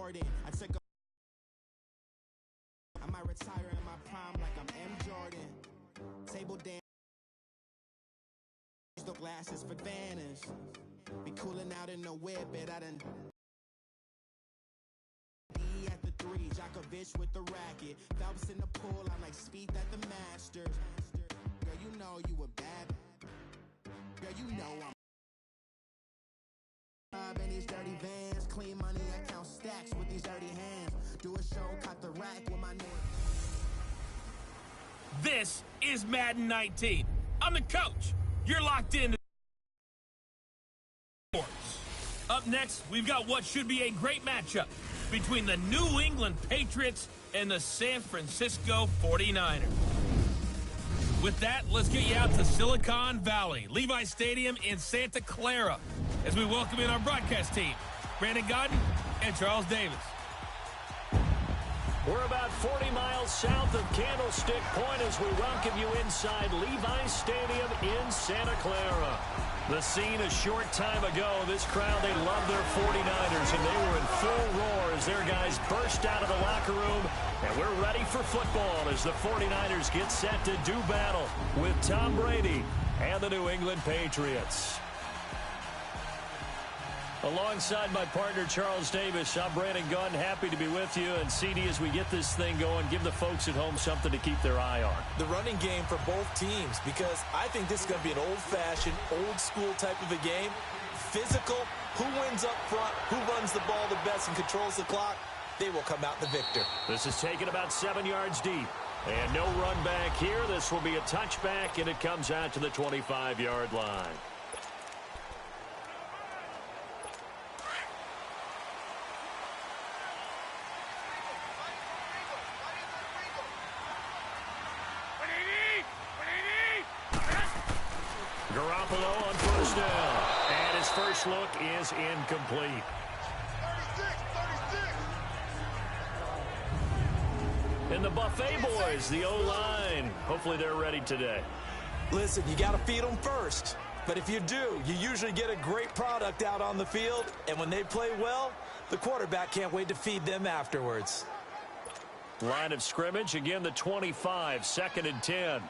Jordan. I might retire in my prime like I'm M. Jordan. Table dance. The glasses for vanish. Be cooling out in the whip, but I done. E at the 3, Djokovic with the racket. Phelps in the pool, I'm like Speed at the Masters. Girl, you know you a bad. Girl, you know I'm. In these dirty vans, clean money, I count stacks with these dirty hands. Do a show, cut the rack with my new. This is Madden 19. I'm the coach. You're locked in. Up next, we've got what should be a great matchup between the New England Patriots and the San Francisco 49ers. With that, let's get you out to Silicon Valley, Levi Stadium in Santa Clara, as we welcome in our broadcast team, Brandon Godden and Charles Davis. We're about 40 miles south of Candlestick Point as we welcome you inside Levi Stadium in Santa Clara. The scene a short time ago, this crowd, they love their 49ers, and they were in full roar as their guys burst out of the locker room. And we're ready for football as the 49ers get set to do battle with Tom Brady and the New England Patriots. Alongside my partner, Charles Davis, I'm Brandon Gunn, happy to be with you. And CD, as we get this thing going, give the folks at home something to keep their eye on. The running game for both teams, because I think this is going to be an old-fashioned, old-school type of a game. Physical, who wins up front, who runs the ball the best and controls the clock, they will come out the victor. This is taken about 7 yards deep. And no run back here. This will be a touchback, and it comes out to the 25-yard line. Garoppolo on first down. And his first look is incomplete. 36. And the Buffet boys, the O-line, hopefully they're ready today. Listen, you got to feed them first. But if you do, you usually get a great product out on the field. And when they play well, the quarterback can't wait to feed them afterwards. Line of scrimmage, again the 25, 2nd and 10.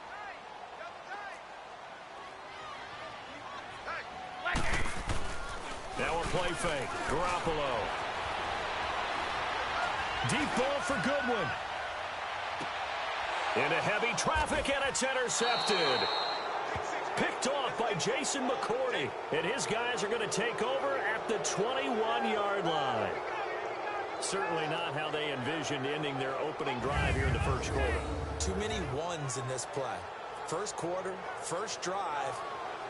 Now a play fake. Garoppolo. Deep ball for Goodwin. Into heavy traffic, and it's intercepted. Picked off by Jason McCourty. And his guys are going to take over at the 21-yard line. Certainly not how they envisioned ending their opening drive here in the first quarter. Too many ones in this play. First quarter, first drive,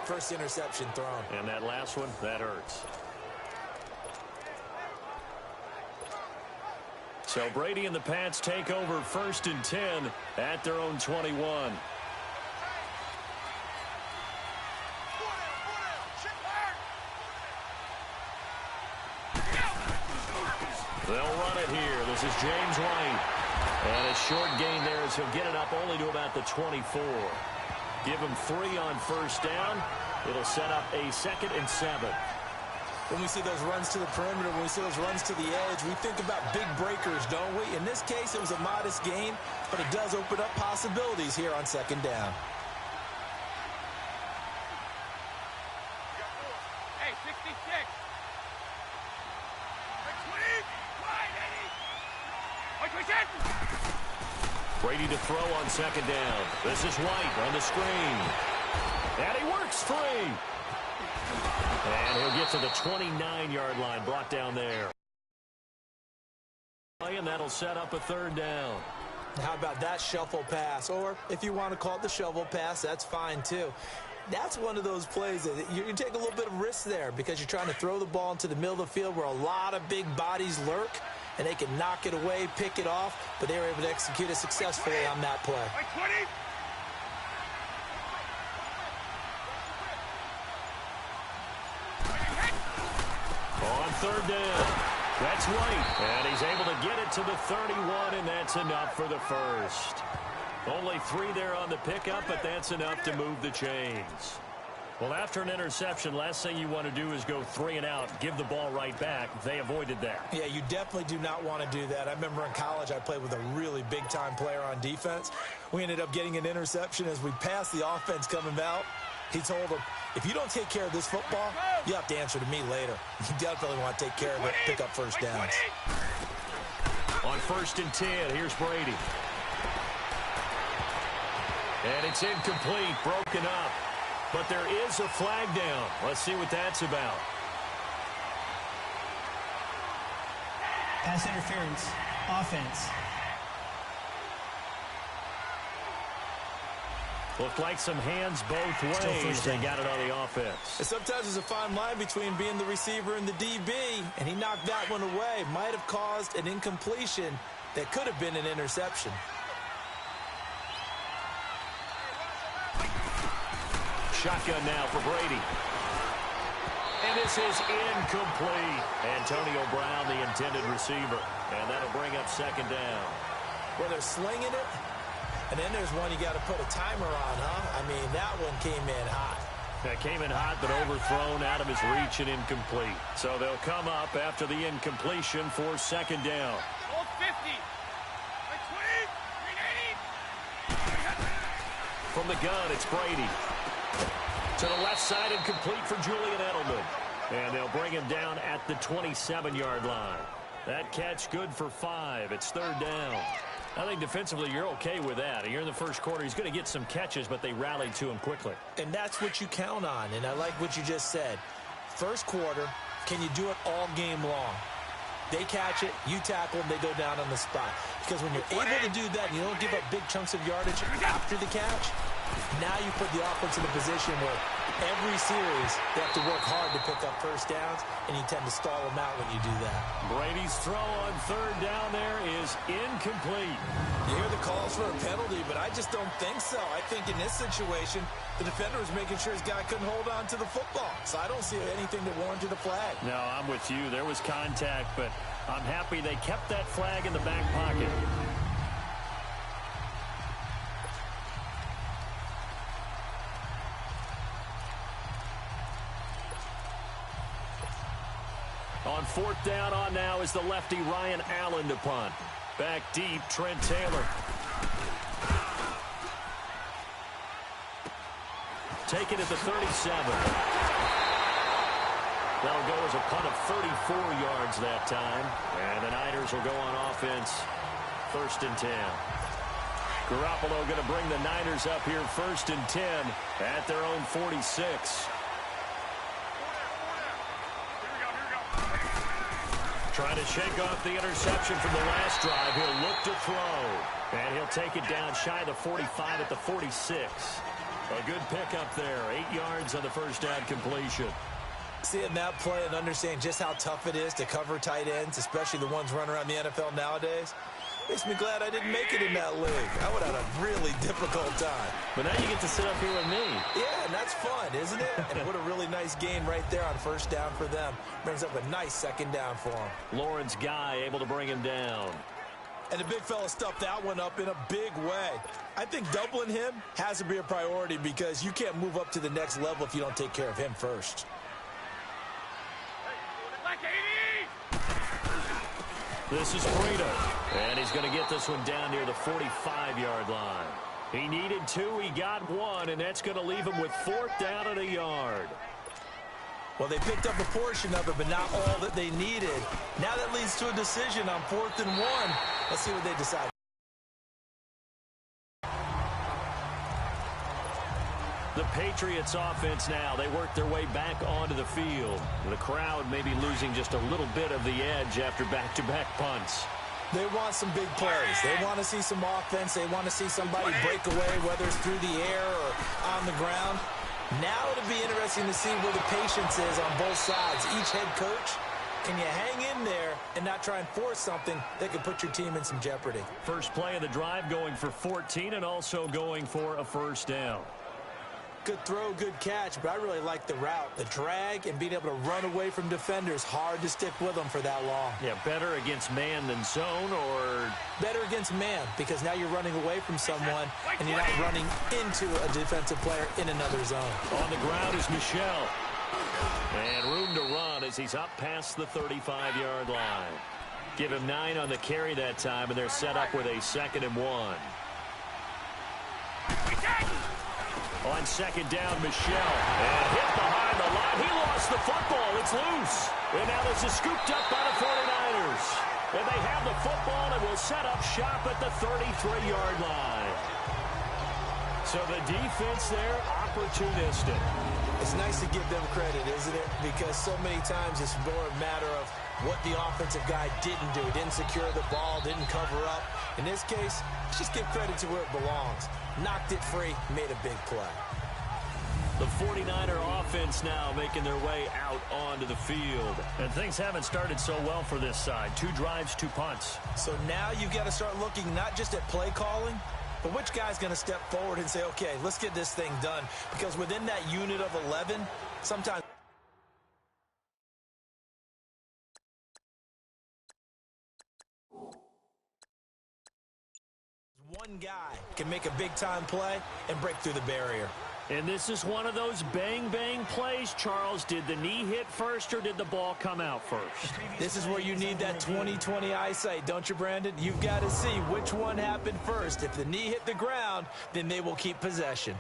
first interception thrown. And that last one, that hurts. So Brady and the Pats take over 1st and 10 at their own 21. They'll run it here. This is James White. And a short gain there as he'll get it up only to about the 24. Give him 3 on first down. It'll set up a 2nd and 7. When we see those runs to the perimeter, when we see those runs to the edge, we think about big breakers, don't we? In this case, it was a modest gain, but it does open up possibilities here on 2nd down. Hey, 66. Brady to throw on 2nd down. This is White on the screen. And he works free. And he'll get to the 29-yard line, brought down there. And that'll set up a 3rd down. How about that shuffle pass? Or if you want to call it the shovel pass, that's fine too. That's one of those plays that you take a little bit of risk there because you're trying to throw the ball into the middle of the field where a lot of big bodies lurk, and they can knock it away, pick it off, but they were able to execute it successfully on that play. On 3rd down, that's White, and he's able to get it to the 31, and that's enough for the first. Only 3 there on the pickup, but that's enough to move the chains. Well, after an interception, last thing you want to do is go 3 and out, give the ball right back. They avoided that. Yeah, you definitely do not want to do that. I remember in college I played with a really big-time player on defense. We ended up getting an interception as we passed the offense coming out. He told him, if you don't take care of this football, you have to answer to me later. You definitely want to take care of it, pick up first downs. On 1st and 10, here's Brady. And it's incomplete, broken up. But there is a flag down. Let's see what that's about. Pass interference. Offense. Looked like some hands both ways. They got it on the offense. And sometimes there's a fine line between being the receiver and the DB, and he knocked that one away. Might have caused an incompletion that could have been an interception. Shotgun now for Brady. And this is incomplete. Antonio Brown, the intended receiver. And that'll bring up 2nd down. Well, they're slinging it. And then there's one you got to put a timer on, huh? I mean, that one came in hot. That came in hot, but overthrown out of his reach and incomplete. So they'll come up after the incompletion for 2nd down. Hold 50. Like 20. 380. From the gun, it's Brady. To the left side and complete for Julian Edelman. And they'll bring him down at the 27-yard line. That catch good for 5. It's 3rd down. I think defensively you're okay with that. You're in the first quarter. He's going to get some catches, but they rallied to him quickly. And that's what you count on. And I like what you just said. First quarter, can you do it all game long? They catch it, you tackle them, they go down on the spot. Because when you're able to do that and you don't give up big chunks of yardage after the catch, now you put the offense in a position where every series they have to work hard to pick up first downs, and you tend to stall them out when you do that. Brady's throw on 3rd down there is incomplete. You hear the calls for a penalty, but I just don't think so. I think in this situation, the defender was making sure his guy couldn't hold on to the football. So I don't see anything that warranted a flag. No, I'm with you. There was contact, but I'm happy they kept that flag in the back pocket. On 4th down on now is the lefty Ryan Allen to punt. Back deep, Trent Taylor. Taken at the 37. That'll go as a punt of 34 yards that time. And the Niners will go on offense 1st and 10. Garoppolo going to bring the Niners up here 1st and 10 at their own 46. Trying to shake off the interception from the last drive. He'll look to throw. And he'll take it down shy of the 45 at the 46. A good pickup there. 8 yards on the 1st down completion. Seeing that play and understanding just how tough it is to cover tight ends, especially the ones running around the NFL nowadays, makes me glad I didn't make it in that league. I would have had a really difficult time. But now you get to sit up here with me. Yeah, and that's fun, isn't it? And what a really nice gain right there on 1st down for them. Brings up a nice 2nd down for them. Lawrence Guy able to bring him down. And the big fella stuffed that one up in a big way. I think doubling him has to be a priority because you can't move up to the next level if you don't take care of him first. Like 80. This is Frito. And he's going to get this one down near the 45-yard line. He needed 2. He got 1. And that's going to leave him with 4th down at a yard. Well, they picked up a portion of it, but not all that they needed. Now that leads to a decision on 4th and 1. Let's see what they decide. The Patriots offense now, they work their way back onto the field. The crowd may be losing just a little bit of the edge after back-to-back punts. They want some big plays. They want to see some offense. They want to see somebody break away, whether it's through the air or on the ground. Now it'll be interesting to see where the patience is on both sides. Each head coach, can you hang in there and not try and force something that could put your team in some jeopardy? First play of the drive going for 14 and also going for a 1st down. Good throw, good catch, but I really like the route. The drag and being able to run away from defenders, hard to stick with them for that long. Yeah, better against man than zone, or? Better against man, because now you're running away from someone and you're not running into a defensive player in another zone. On the ground is Michel. And room to run as he's up past the 35-yard line. Give him 9 on the carry that time, and they're set up with a 2nd and 1. On 2nd down, Michel. And hit behind the line. He lost the football. It's loose. And now this is scooped up by the 49ers. And they have the football and will set up shop at the 33-yard line. So the defense there, opportunistic. It's nice to give them credit, isn't it? Because so many times it's more a matter of what the offensive guy didn't do. He didn't secure the ball, didn't cover up. In this case, let's just give credit to where it belongs. Knocked it free, made a big play. The 49er offense now making their way out onto the field. And things haven't started so well for this side. 2 drives, 2 punts. So now you've got to start looking not just at play calling, but which guy's going to step forward and say, okay, let's get this thing done. Because within that unit of 11, sometimes one guy can make a big-time play and break through the barrier. And this is one of those bang-bang plays, Charles. Did the knee hit first or did the ball come out first? This is where you need that 20/20 eyesight, don't you, Brandon? You've got to see which one happened first. If the knee hit the ground, then they will keep possession.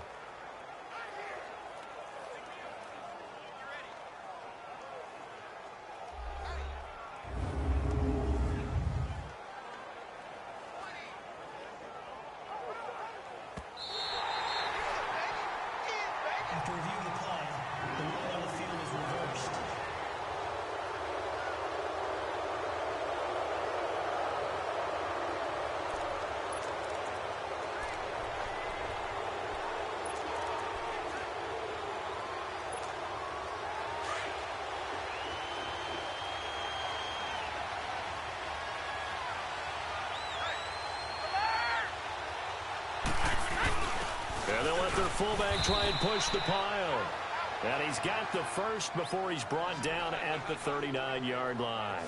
After reviewing the play, the rule on the field is reversed. And they'll let their fullback try and push the pile. And he's got the first before he's brought down at the 39-yard line.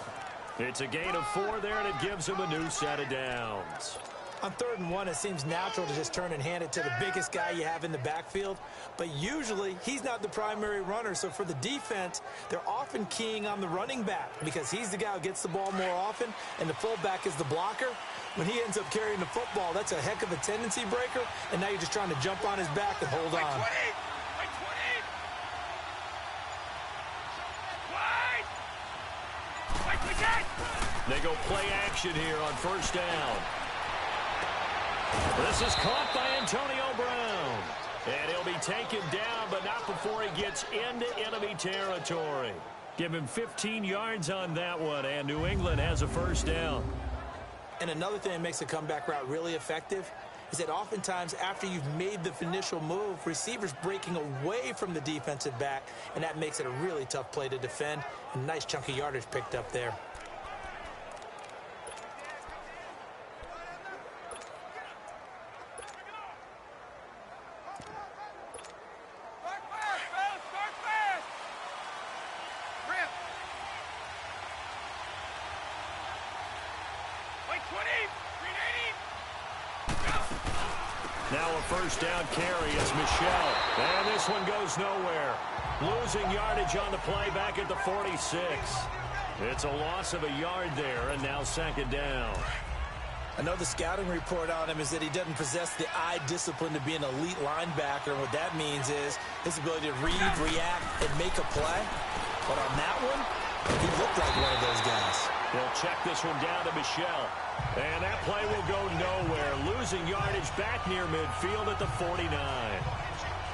It's a gain of 4 there, and it gives him a new set of downs. On 3rd and 1, it seems natural to just turn and hand it to the biggest guy you have in the backfield. But usually, he's not the primary runner. So for the defense, they're often keying on the running back because he's the guy who gets the ball more often, and the fullback is the blocker. When he ends up carrying the football, that's a heck of a tendency breaker, and now you're just trying to jump on his back and hold on. They go play action here on 1st down. This is caught by Antonio Brown. And he'll be taken down, but not before he gets into enemy territory. Give him 15 yards on that one, and New England has a 1st down. And another thing that makes a comeback route really effective is that oftentimes after you've made the initial move, receivers breaking away from the defensive back, and that makes it a really tough play to defend. A nice chunk of yardage picked up there. Now a 1st down carry is Michel. And this one goes nowhere. Losing yardage on the play back at the 46. It's a loss of a yard there, and now 2nd down. I know the scouting report on him is that he doesn't possess the eye discipline to be an elite linebacker. And what that means is his ability to read, react, and make a play. But on that one, he looked like one of those guys. They'll check this one down to Michel. And that play will go nowhere. Losing yardage back near midfield at the 49.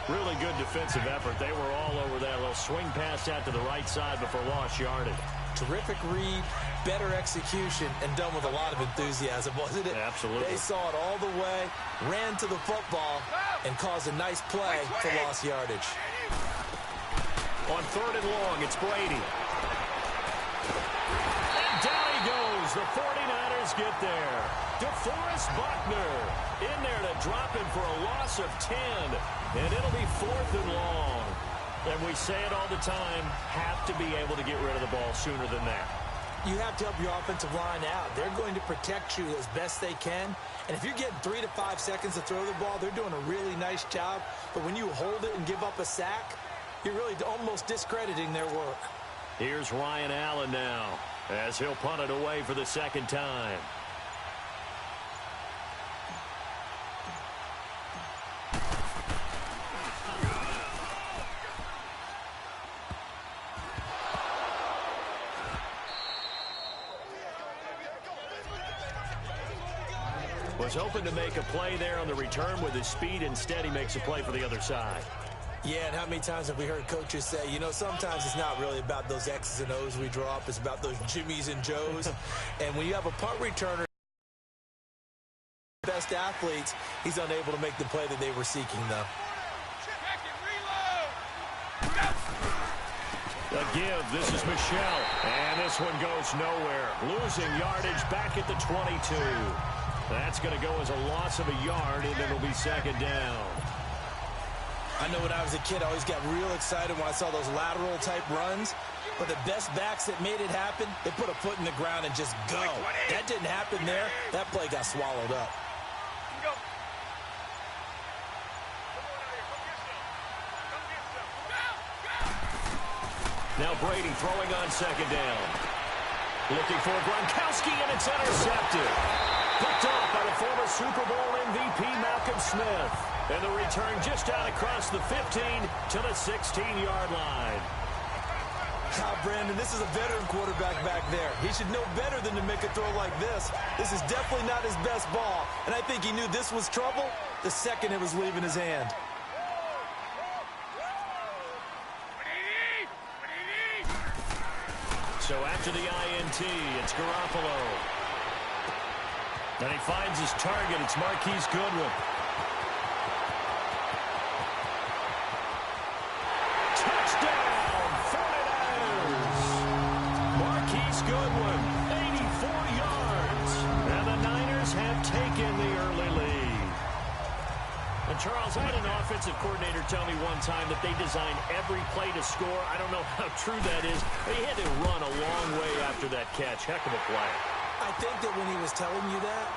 Really good defensive effort. They were all over that little swing pass out to the right side before lost yardage. Terrific read, better execution, and done with a lot of enthusiasm, wasn't it? Absolutely. They saw it all the way, ran to the football, and caused a nice play for lost yardage. On 3rd and long, it's Brady. And down he goes. The 49ers Patriots get there. DeForest Buckner in there to drop him for a loss of 10. And it'll be 4th and long. And we say it all the time, have to be able to get rid of the ball sooner than that. You have to help your offensive line out. They're going to protect you as best they can. And if you're getting 3 to 5 seconds to throw the ball, they're doing a really nice job. But when you hold it and give up a sack, you're really almost discrediting their work. Here's Ryan Allen now as he'll punt it away for the second time. Was hoping to make a play there on the return with his speed. Instead, he makes a play for the other side. Yeah, and how many times have we heard coaches say, you know, sometimes it's not really about those X's and O's we draw up. It's about those Jimmies and Joes. And when you have a punt returner, best athletes, he's unable to make the play that they were seeking, though. The give, this is Michelle. And this one goes nowhere. Losing yardage back at the 22. That's going to go as a loss of a yard, and it'll be second down. I know when I was a kid, I always got real excited when I saw those lateral-type runs. But the best backs that made it happen, they put a foot in the ground and just go. That didn't happen there. That play got swallowed up. Now Brady throwing on second down. Looking for Gronkowski, and it's intercepted. Picked off by the former Super Bowl MVP Malcolm Smith. And the return just out across the 15 to the 16-yard line. Brandon, this is a veteran quarterback back there. He should know better than to make a throw like this. This is definitely not his best ball, and I think he knew this was trouble the second it was leaving his hand. So after the INT, it's Garoppolo. And he finds his target. It's Marquise Goodwin. Touchdown, 49ers. Marquise Goodwin, 84 yards. And the Niners have taken the early lead. And Charles, I had an offensive coordinator tell me one time that they design every play to score. I don't know how true that is, but he had to run a long way after that catch. Heck of a play. I think that when he was telling you that,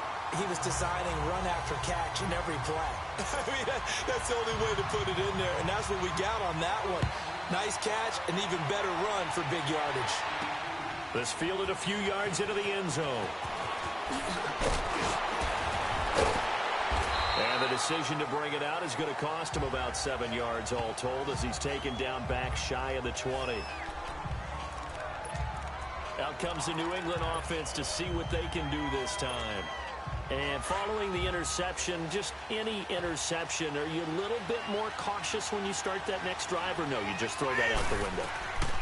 he was designing run after catch in every play. I mean, that's the only way to put it in there, and that's what we got on that one. Nice catch, an even better run for big yardage. This fielded a few yards into the end zone. And the decision to bring it out is going to cost him about 7 yards all told as he's taken down back shy of the 20. Out comes the New England offense to see what they can do this time. And following the interception, just any interception, are you a little bit more cautious when you start that next drive, or no, you just throw that out the window?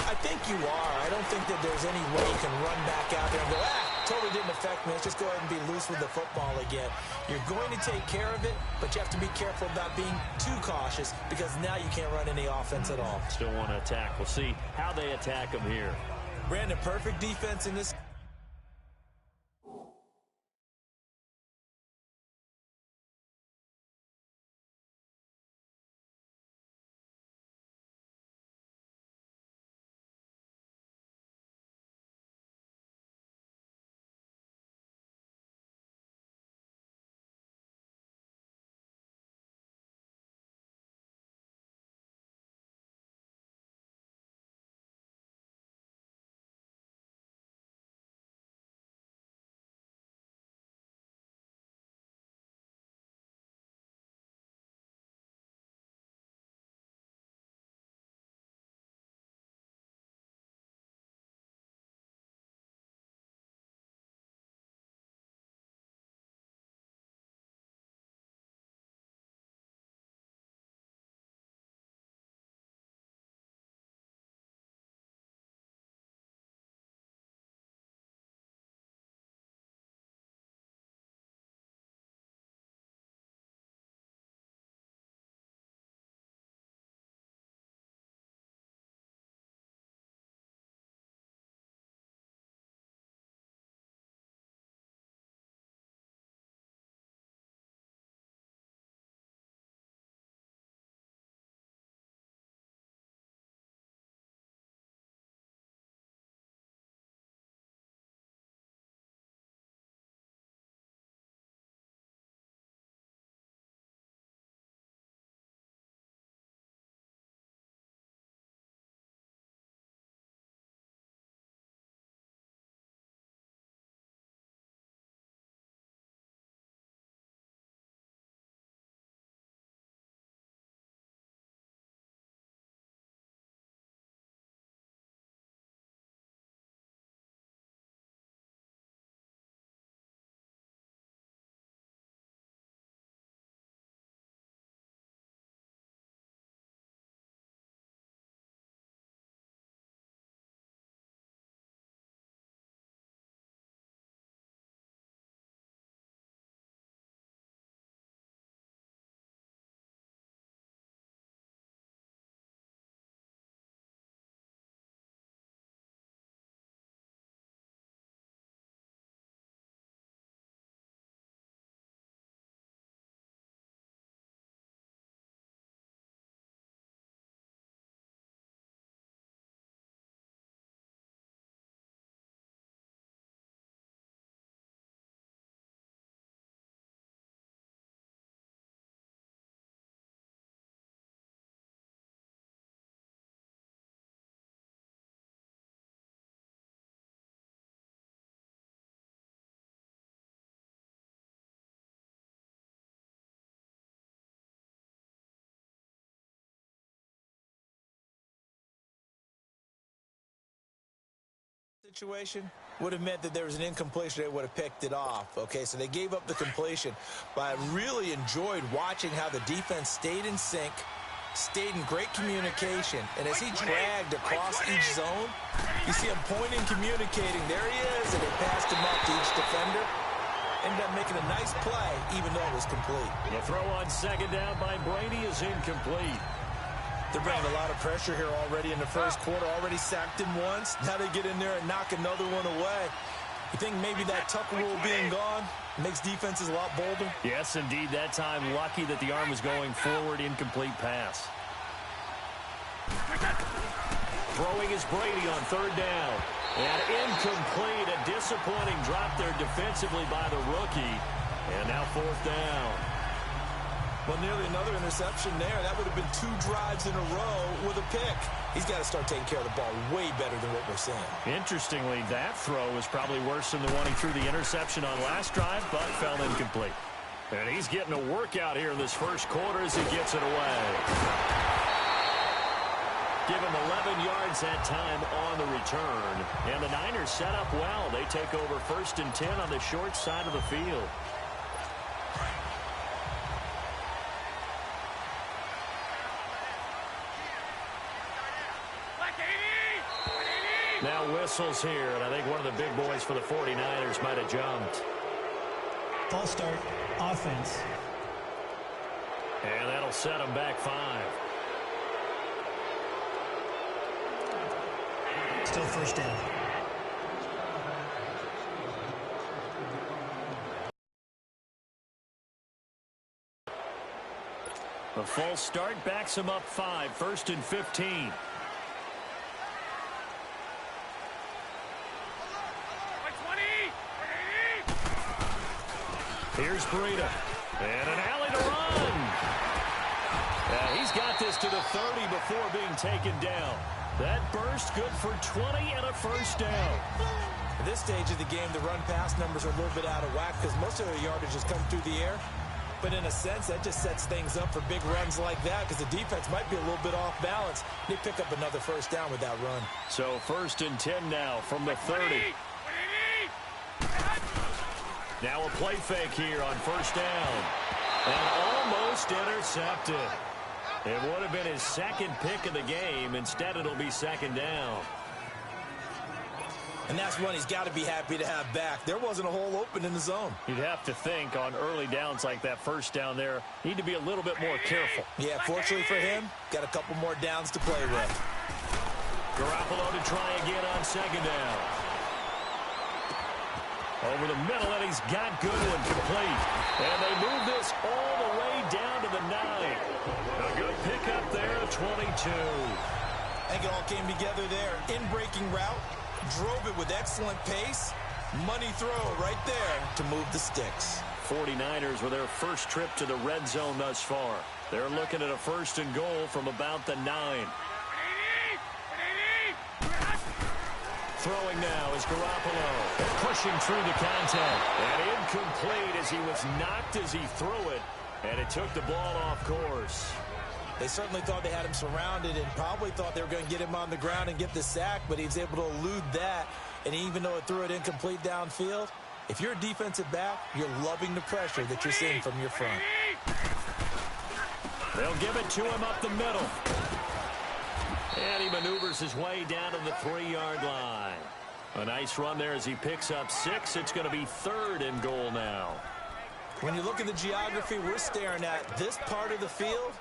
I think you are. I don't think that there's any way you can run back out there and go, totally didn't affect me. Let's just go ahead and be loose with the football again. You're going to take care of it, but you have to be careful about being too cautious because now you can't run any offense at all. Still want to attack. We'll see how they attack them here. Brandon, perfect defense in this situation would have meant that there was an incompletion. They would have picked it off. Okay, so they gave up the completion. But I really enjoyed watching how the defense stayed in sync, stayed in great communication. And as he dragged across each zone, you see him pointing, communicating. There he is, and they passed him up to each defender. Ended up making a nice play, even though it was complete. The throw on second down by Brady is incomplete. They're bringing a lot of pressure here already in the first quarter. Already sacked him once. Now they get in there and knock another one away. You think maybe that tuck rule being gone makes defenses a lot bolder? Yes, indeed. That time, lucky that the arm was going forward. Incomplete pass. Throwing is Brady on third down. And incomplete. A disappointing drop there defensively by the rookie. And now fourth down. Well, nearly another interception there. That would have been 2 drives in a row with a pick. He's got to start taking care of the ball way better than what we're seeing. Interestingly, that throw was probably worse than the one he threw the interception on last drive, but fell incomplete. And he's getting a workout here in this first quarter as he gets it away. Give him 11 yards that time on the return. And the Niners set up well. They take over 1st and 10 on the short side of the field. Now whistles here, and I think one of the big boys for the 49ers might have jumped. False start, offense. And that'll set them back 5. Still first down. The false start backs him up 5, 1st and 15. Here's Breida. And an alley to run. He's got this to the 30 before being taken down. That burst good for 20 and a first down. At this stage of the game, the run-pass numbers are a little bit out of whack because most of the yardage has come through the air. But in a sense, that just sets things up for big runs like that because the defense might be a little bit off balance. They pick up another first down with that run. So 1st and 10 now from the 30. Now a play fake here on first down. And almost intercepted. It would have been his second pick of the game. Instead, it'll be 2nd down. And that's one he's got to be happy to have back. There wasn't a hole open in the zone. You'd have to think on early downs like that first down there, need to be a little bit more careful. Yeah, fortunately for him, got a couple more downs to play with. Garoppolo to try again on 2nd down. Over the middle, and he's got Goodwin complete. And they move this all the way down to the 9. A good pickup there, 22. I think it all came together there. In-breaking route, drove it with excellent pace. Money throw right there to move the sticks. 49ers with their first trip to the red zone thus far. They're looking at a 1st and goal from about the 9. Throwing now is Garoppolo. Pushing through the contact. And incomplete as he was knocked as he threw it. And it took the ball off course. They certainly thought they had him surrounded and probably thought they were going to get him on the ground and get the sack, but he was able to elude that. And even though it threw it incomplete downfield, if you're a defensive back, you're loving the pressure that you're seeing from your front. They'll give it to him up the middle. And he maneuvers his way down to the 3-yard line. A nice run there as he picks up 6. It's going to be 3rd and goal now. When you look at the geography we're staring at, this part of the field,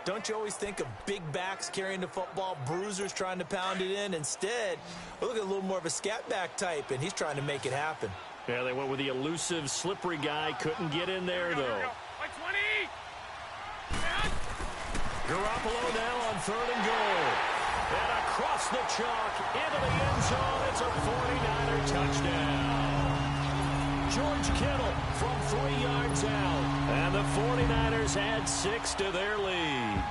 don't you always think of big backs carrying the football, bruisers trying to pound it in? Instead, we look at a little more of a scat back type, and he's trying to make it happen. Yeah, they went with the elusive, slippery guy. Couldn't get in there, though. Garoppolo now on 3rd and goal. And across the chalk, into the end zone. It's a 49er touchdown. George Kittle from 3 yards out. And the 49ers add 6 to their lead.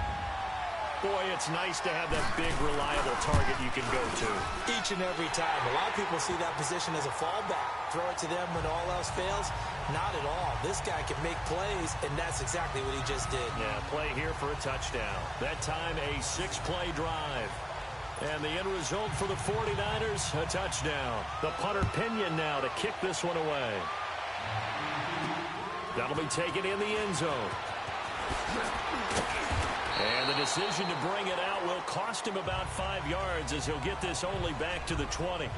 Boy, it's nice to have that big, reliable target you can go to. Each and every time. A lot of people see that position as a fallback. Throw it to them when all else fails. Not at all. This guy can make plays, and that's exactly what he just did. Yeah, play here for a touchdown. That time, a 6-play drive. And the end result for the 49ers, a touchdown. The punter Pinion now to kick this one away. That'll be taken in the end zone. And the decision to bring it out will cost him about 5 yards as he'll get this only back to the 20.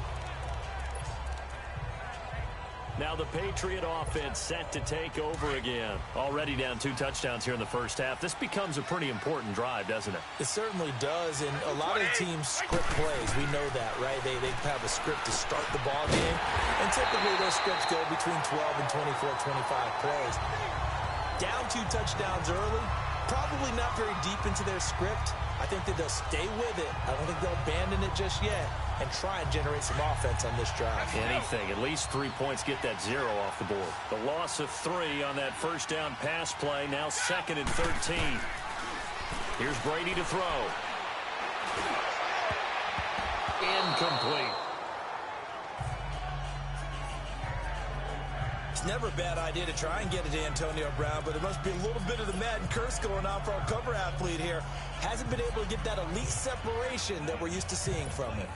Now the Patriot offense set to take over again. Already down 2 touchdowns here in the first half. This becomes a pretty important drive, doesn't it? It certainly does, and a lot of teams script plays. We know that, right? They have a script to start the ball game, and typically those scripts go between 12 and 24, 25 plays. Down 2 touchdowns early, probably not very deep into their script. I think that they'll stay with it. I don't think they'll abandon it just yet and try and generate some offense on this drive. Anything, at least 3 points, get that 0 off the board. The loss of 3 on that first down pass play, now 2nd and 13. Here's Brady to throw. Incomplete. It's never a bad idea to try and get it to Antonio Brown, but there must be a little bit of the Madden curse going on for our cover athlete here. Hasn't been able to get that elite separation that we're used to seeing from him.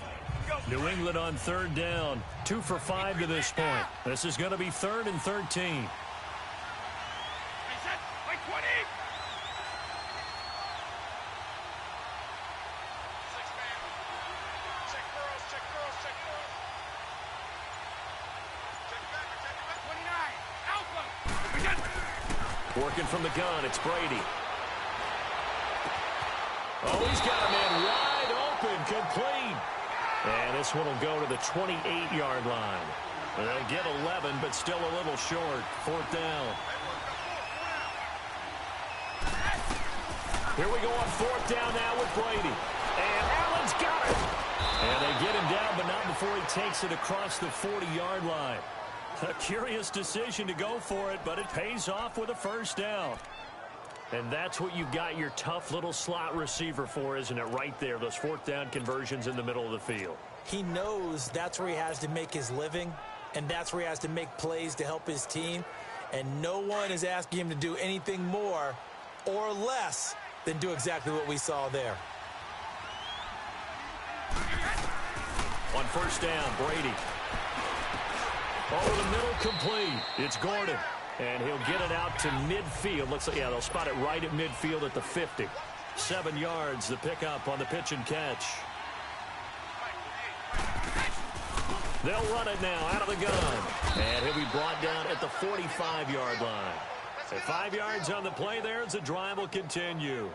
New England on 3rd down. 2 for 5 to this point. This is going to be 3rd and 13. Working from the gun, it's Brady. Oh, he's got a man wide open, complete. And this one will go to the 28-yard line. They'll get 11, but still a little short. 4th down. Here we go on 4th down now with Brady. And Allen's got it. And they get him down, but not before he takes it across the 40-yard line. A curious decision to go for it, but it pays off with a 1st down. And that's what you've got your tough little slot receiver for, isn't it? Right there, those 4th down conversions in the middle of the field. He knows that's where he has to make his living, and that's where he has to make plays to help his team. And no one is asking him to do anything more or less than do exactly what we saw there. On 1st down, Brady. Over the middle, complete. It's Gordon. And he'll get it out to midfield. Looks like, yeah, they'll spot it right at midfield at the 50. 7 yards, the pickup on the pitch and catch. They'll run it now out of the gun. And he'll be brought down at the 45-yard line. At 5 yards on the play there as the drive will continue.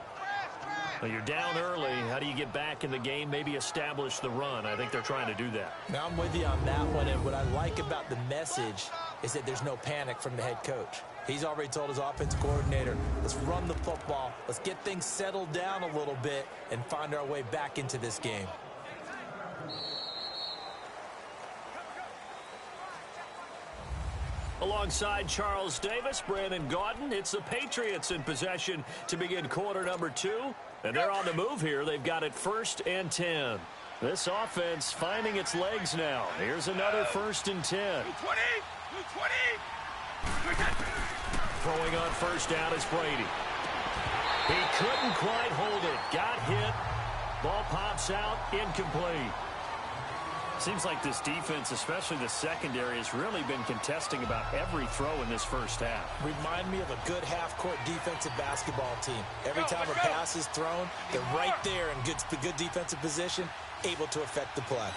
Well, you're down early. How do you get back in the game? Maybe establish the run. I think they're trying to do that. Now, I'm with you on that one, and what I like about the message is that there's no panic from the head coach. He's already told his offensive coordinator, let's run the football, let's get things settled down a little bit and find our way back into this game. Alongside Charles Davis, Brandon Gaudin, it's the Patriots in possession to begin quarter number 2. And they're on the move here. They've got it 1st and 10. This offense finding its legs now. Here's another 1st and 10. Throwing on 1st down is Brady. He couldn't quite hold it. Got hit. Ball pops out. Incomplete. Seems like this defense, especially the secondary, has really been contesting about every throw in this first half. Remind me of a good half-court defensive basketball team. Every time a pass is thrown, they're right there in good defensive position, able to affect the play.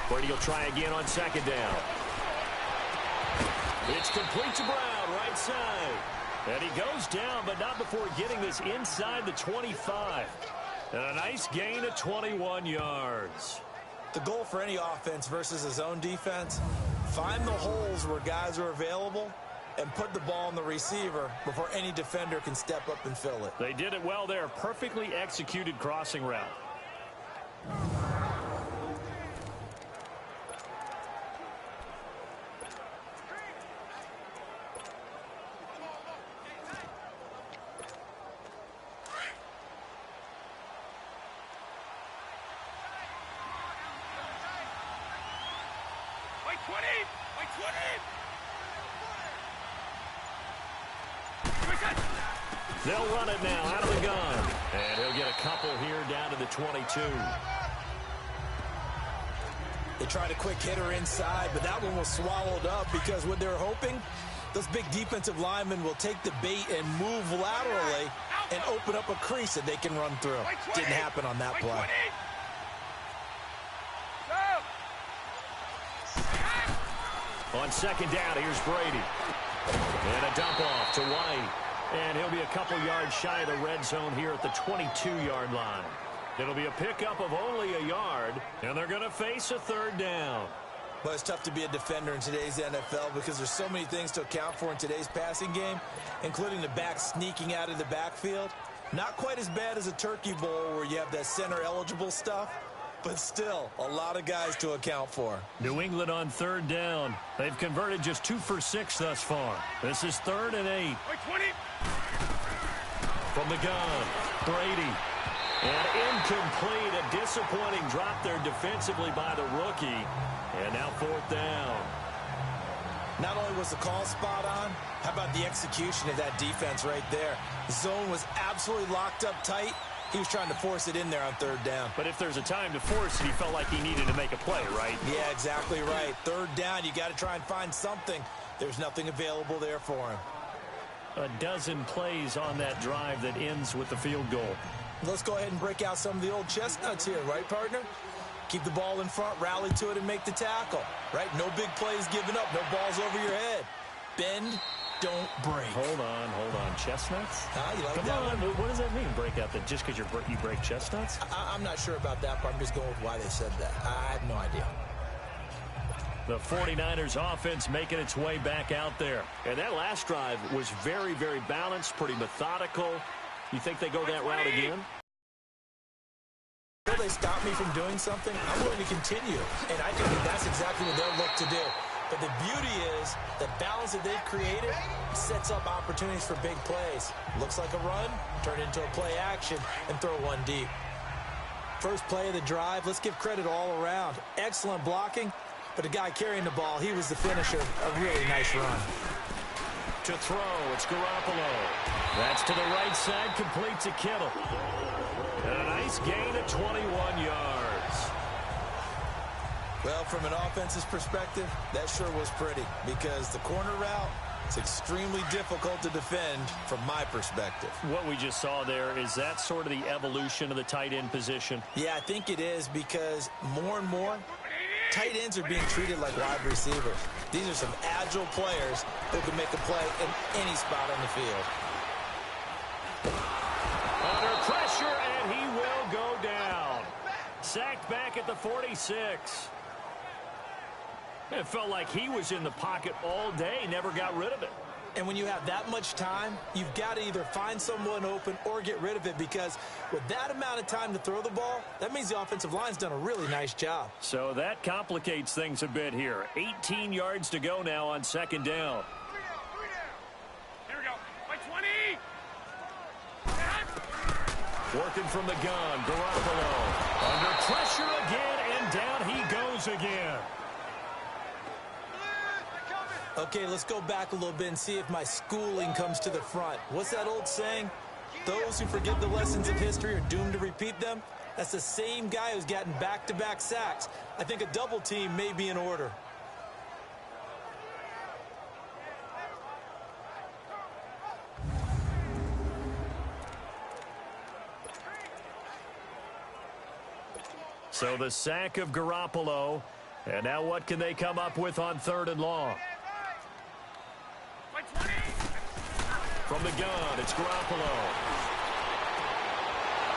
Brady will try again on 2nd down. It's complete to Brown, right side. And he goes down, but not before getting this inside the 25. And a nice gain of 21 yards. The goal for any offense versus a zone defense, find the holes where guys are available and put the ball on the receiver before any defender can step up and fill it. They did it well there. Perfectly executed crossing route. They'll run it now out of the gun. And he'll get a couple here down to the 22. They tried a quick hitter inside, but that one was swallowed up because what they're hoping, those big defensive linemen will take the bait and move laterally and open up a crease that they can run through. Didn't happen on that play. On second down, here's Brady. And a dump off to White. And he'll be a couple yards shy of the red zone here at the 22-yard line. It'll be a pickup of only a yard, and they're going to face a third down. But it's tough to be a defender in today's NFL because there's so many things to account for in today's passing game, including the back sneaking out of the backfield. Not quite as bad as a turkey bowl where you have that center-eligible stuff, but still a lot of guys to account for. New England on third down. They've converted just 2 for 6 thus far. This is 3rd and 8. From the gun, Brady. And incomplete, a disappointing drop there defensively by the rookie. And now 4th down. Not only was the call spot on, how about the execution of that defense right there? The zone was absolutely locked up tight. He was trying to force it in there on 3rd down. But if there's a time to force it, he felt like he needed to make a play, right? Yeah, exactly right. 3rd down, you got to try and find something. There's nothing available there for him. A dozen plays on that drive that ends with the field goal. Let's go ahead and break out some of the old chestnuts here, right, partner? Keep the ball in front, rally to it, and make the tackle, right? No big plays given up, no balls over your head. Bend, don't break. Hold on. Chestnuts? You like Come that on, one? what does that mean, break out? That just because you break chestnuts? I'm not sure about that part. I'm just going with why they said that. I have no idea. The 49ers offense making its way back out there. And that last drive was very, very balanced, pretty methodical. You think they go that route again? Will they stop me from doing something? I'm going to continue. And I think that's exactly what they'll look to do. But the beauty is the balance that they've created sets up opportunities for big plays. Looks like a run, turn it into a play action, and throw one deep. First play of the drive, let's give credit all around. Excellent blocking, but the guy carrying the ball, he was the finisher. A really nice run. To throw, it's Garoppolo. That's to the right side, complete to Kittle. And a nice gain of 21 yards. Well, from an offense's perspective, that sure was pretty because the corner route is extremely difficult to defend from my perspective. What we just saw there, is that sort of the evolution of the tight end position? Yeah, I think it is because more and more, tight ends are being treated like wide receivers. These are some agile players who can make a play in any spot on the field. Under pressure, and he will go down. Sacked back at the 46. It felt like he was in the pocket all day, never got rid of it. And when you have that much time, you've got to either find someone open or get rid of it because with that amount of time to throw the ball, that means the offensive line's done a really nice job. So that complicates things a bit here. 18 yards to go now on second down. Here we go. By 20. Working from the gun, Garoppolo. Under pressure again, and down he goes again. Okay, let's go back a little bit and see if my schooling comes to the front. What's that old saying? Those who forget the lessons of history are doomed to repeat them. That's the same guy who's gotten back-to-back sacks. I think a double team may be in order. So the sack of Garoppolo. And now what can they come up with on 3rd and long? From the gun, it's Garoppolo.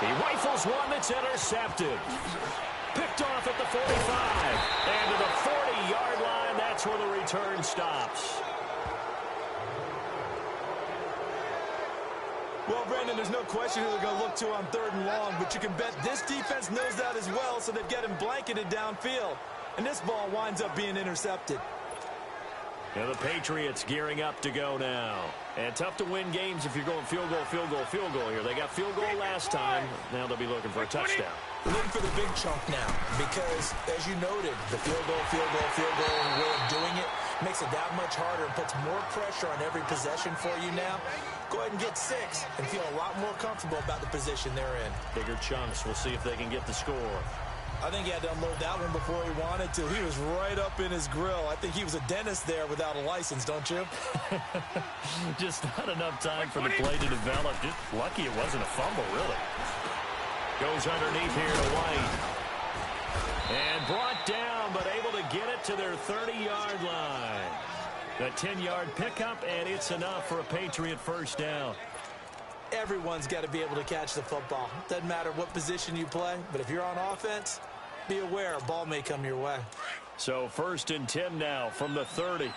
He rifles one that's intercepted. Picked off at the 45. And to the 40-yard line, that's where the return stops. Well, Brandon, there's no question who they're going to look to on 3rd and long, but you can bet this defense knows that as well, so they've got him blanketed downfield. And this ball winds up being intercepted. Now the Patriots gearing up to go now. And tough to win games if you're going field goal, field goal, field goal here. They got field goal last time. Now they'll be looking for a touchdown. Looking for the big chunk now because, as you noted, the field goal way of doing it makes it that much harder and puts more pressure on every possession for you now. go ahead and get 6 and feel a lot more comfortable about the position they're in. Bigger chunks. We'll see if they can get the score. I think he had to unload that one before he wanted to. He was right up in his grill. I think he was a dentist there without a license, don't you? Just not enough time for the play to develop. Just lucky it wasn't a fumble, really. Goes underneath here to White. And brought down, but able to get it to their 30-yard line. A 10-yard pickup, and it's enough for a Patriot first down. Everyone's got to be able to catch the football. Doesn't matter what position you play, but if you're on offense, be aware a ball may come your way. So 1st and 10 now from the 30.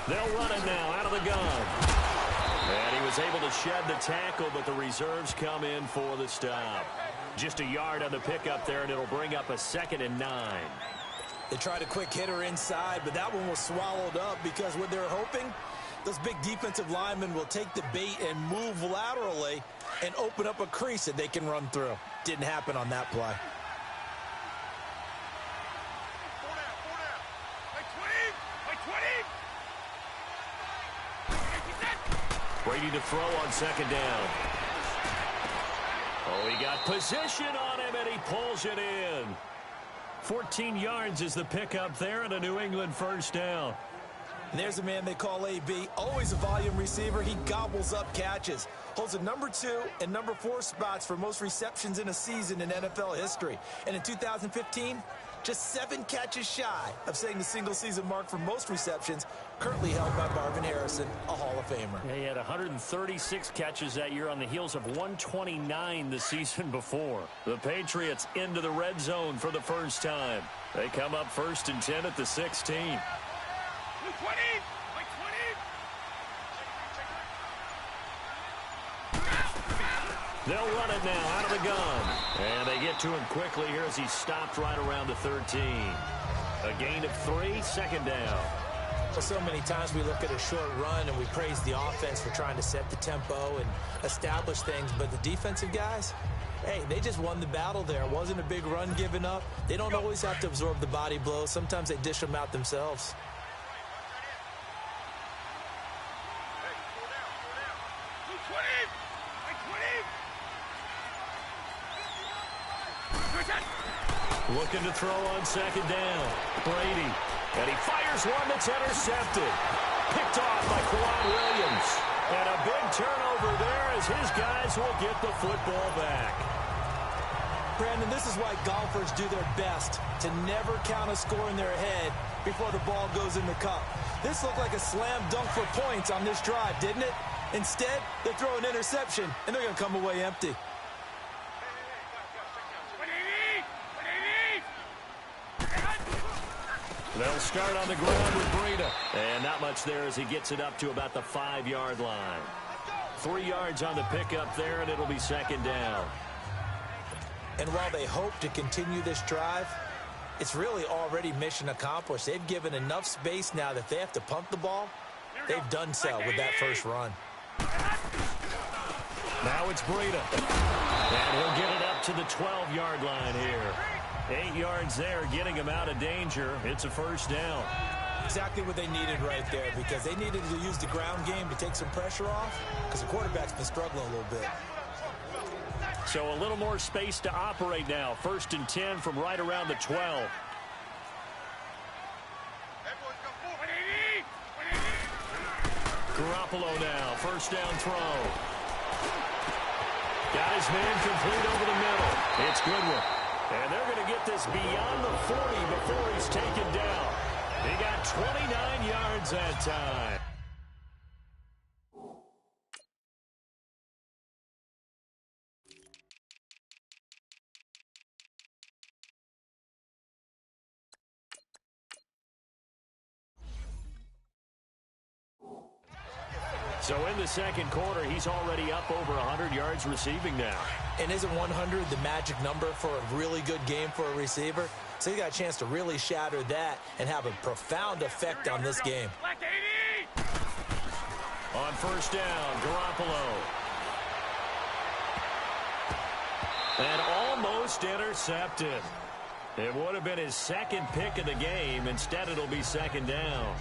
They'll run it now out of the gun. And he was able to shed the tackle, but the reserves come in for the stop. Just a yard on the pickup there, and it'll bring up a 2nd and 9. They tried a quick hitter inside, but that one was swallowed up because what they're hoping, those big defensive linemen will take the bait and move laterally and open up a crease that they can run through. Didn't happen on that play. Brady to throw on 2nd down. Oh, he got position on him, and he pulls it in. 14 yards is the pickup there, and a New England first down. And there's a man they call AB, always a volume receiver. He gobbles up catches. Holds the number 2 and number 4 spots for most receptions in a season in NFL history. And in 2015, just 7 catches shy of setting the single-season mark for most receptions, currently held by Marvin Harrison, a Hall of Famer. Yeah, he had 136 catches that year on the heels of 129 the season before. The Patriots into the red zone for the first time. They come up 1st and 10 at the 16. They'll run it now out of the gun. And they get to him quickly here as he stopped right around the 13. A gain of 3, 2nd down. Well, so many times we look at a short run and we praise the offense for trying to set the tempo and establish things. But the defensive guys, hey, they just won the battle there. It wasn't a big run given up. They don't always have to absorb the body blows. Sometimes they dish them out themselves. Looking to throw on 2nd down. Brady. And he fires one that's intercepted. Picked off by Kwan Williams. And a big turnover there as his guys will get the football back. Brandon, this is why golfers do their best to never count a score in their head before the ball goes in the cup. This looked like a slam dunk for points on this drive, didn't it? Instead, they throw an interception, and they're going to come away empty. They'll start on the ground with Breida. And not much there as he gets it up to about the 5-yard line. 3 yards on the pickup there, and it'll be 2nd down. And while they hope to continue this drive, it's really already mission accomplished. They've given enough space now that they have to pump the ball. They've done so with that first run. Now it's Breida. And he'll get it up to the 12-yard line here. 8 yards there, getting him out of danger. It's a first down. Exactly what they needed right there, because they needed to use the ground game to take some pressure off, because the quarterback's been struggling a little bit. So a little more space to operate now. 1st and 10 from right around the 12. Garoppolo now, first down throw. Got his man complete over the middle. It's Goodwin. And they're going to get this beyond the 40 before he's taken down. He got 29 yards that time. So in the second quarter, he's already up over 100 yards receiving now. And isn't 100 the magic number for a really good game for a receiver? So he got a chance to really shatter that and have a profound effect on this game. On first down, Garoppolo. And almost intercepted. It would have been his second pick of the game. Instead, it'll be second down.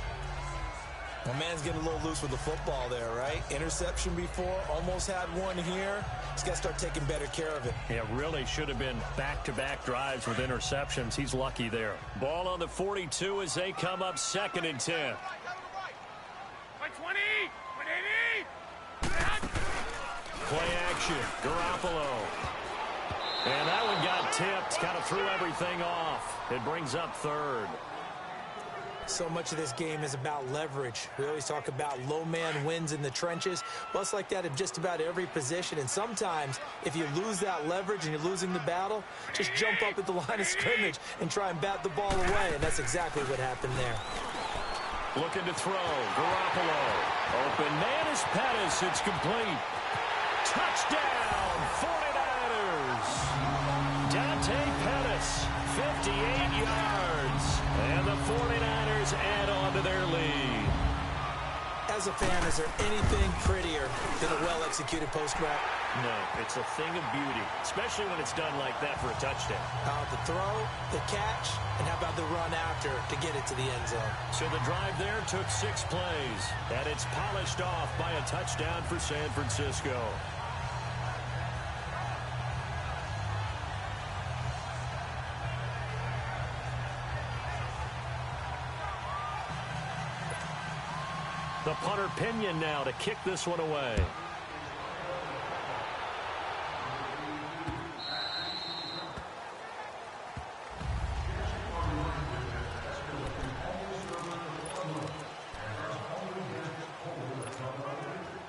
My man's getting a little loose with the football there, right? Interception before, almost had one here. He's got to start taking better care of it. Yeah, really should have been back-to-back drives with interceptions. He's lucky there. Ball on the 42 as they come up 2nd and 10. By 20! 180! Play action. Garoppolo. And that one got tipped. Kind of threw everything off. It brings up 3rd. So much of this game is about leverage. We always talk about low man wins in the trenches. Well, it's like that in just about every position. And sometimes, if you lose that leverage and you're losing the battle, just jump up at the line of scrimmage and try and bat the ball away. And that's exactly what happened there. Looking to throw. Garoppolo. Open man is Pettis. It's complete. Touchdown, 49ers. Dante Pettis, 58 yards. And the 49ers add on to their lead. As a fan, is there anything prettier than a well-executed post-route? No, it's a thing of beauty, especially when it's done like that for a touchdown. The throw, the catch, and how about the run after to get it to the end zone? So the drive there took 6 plays, and it's polished off by a touchdown for San Francisco. The punter Pinion now to kick this one away.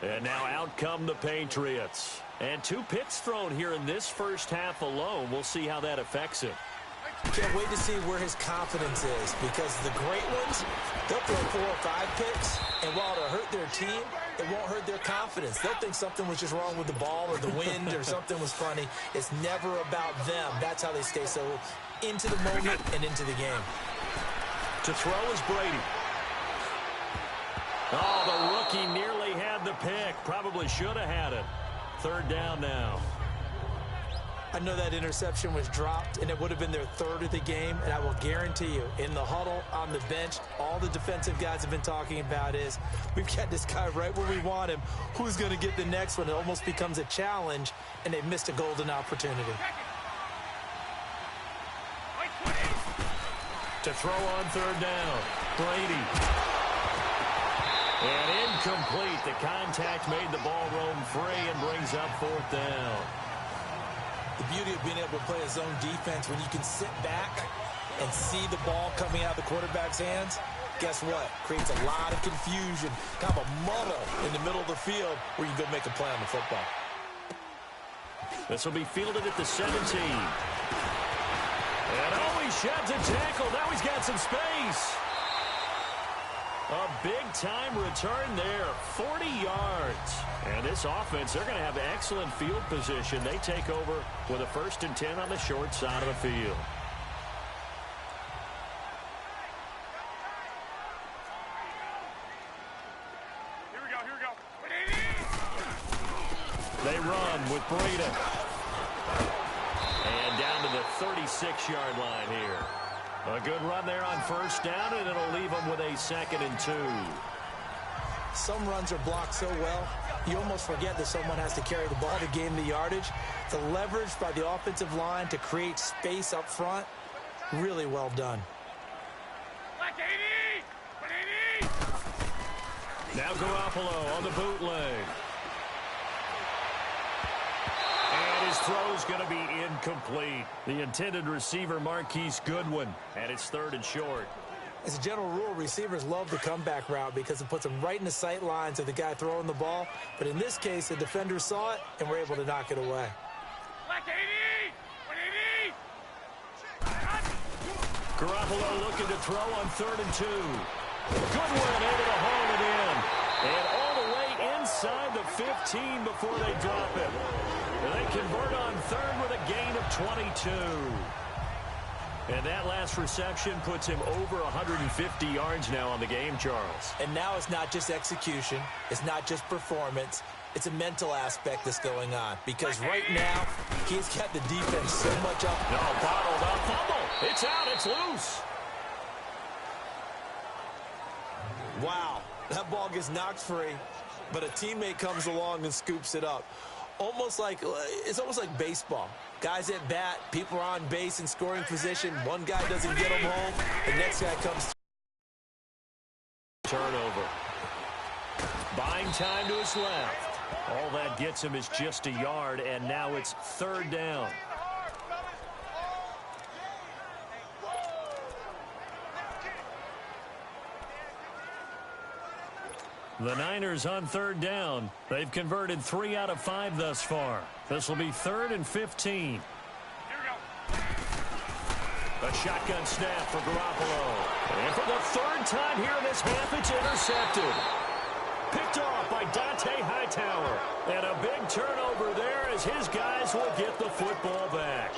And now out come the Patriots. And 2 picks thrown here in this first half alone. We'll see how that affects him. Can't wait to see where his confidence is, because the great ones, they'll throw 4 or 5 picks, and while it'll hurt their team, it won't hurt their confidence. They'll think something was just wrong with the ball or the wind or something was funny. It's never about them. That's how they stay so into the moment and into the game. To throw is Brady. Oh, the rookie nearly had the pick. Probably should have had it. 3rd down now. I know that interception was dropped, and it would have been their 3rd of the game, and I will guarantee you, in the huddle, on the bench, all the defensive guys have been talking about is, we've got this guy right where we want him. Who's going to get the next one? It almost becomes a challenge, and they've missed a golden opportunity. To throw on 3rd down, Brady. And incomplete. The contact made the ball roam free and brings up 4th down. The beauty of being able to play a zone defense when you can sit back and see the ball coming out of the quarterback's hands, guess what? Creates a lot of confusion, kind of a muddle in the middle of the field where you can go make a play on the football. This will be fielded at the 17. And oh, he sheds a tackle. Now he's got some space. A big-time return there, 40 yards. And this offense, they're going to have excellent field position. They take over with a 1st and 10 on the short side of the field. Here we go. 180! They run with Breda. And down to the 36-yard line here. A good run there on 1st down, and it'll leave them with a 2nd and 2. Some runs are blocked so well, you almost forget that someone has to carry the ball to gain the yardage. The leverage by the offensive line to create space up front, really well done. Black 80! 180! Now Garoppolo on the bootleg. And his throw's going to be incomplete. The intended receiver, Marquise Goodwin, and it's 3rd and short. As a general rule, receivers love the comeback route because it puts them right in the sight lines of the guy throwing the ball. But in this case, the defender saw it and were able to knock it away. Black 80! 180! Garoppolo looking to throw on 3rd and 2. Goodwin able to haul it in. And all the way inside the 15 before they drop it. And they convert on 3rd with a gain of 22. And that last reception puts him over 150 yards now on the game, Charles. And now it's not just execution. It's not just performance. It's a mental aspect that's going on because right now he's got the defense so much up. No, bottled up, fumble. It's out, it's loose. Wow, that ball gets knocked free, but a teammate comes along and scoops it up. It's almost like baseball. Guys at bat, people are on base in scoring position. One guy doesn't get them home, the next guy comes. Turnover. Buying time to his left. All that gets him is just a yard, and now it's third down. The Niners on third down. They've converted 3 out of 5 thus far. This will be 3rd and 15. A shotgun snap for Garoppolo. And for the 3rd time here in this half, it's intercepted. Picked off by Dante Hightower. And a big turnover there as his guys will get the football back.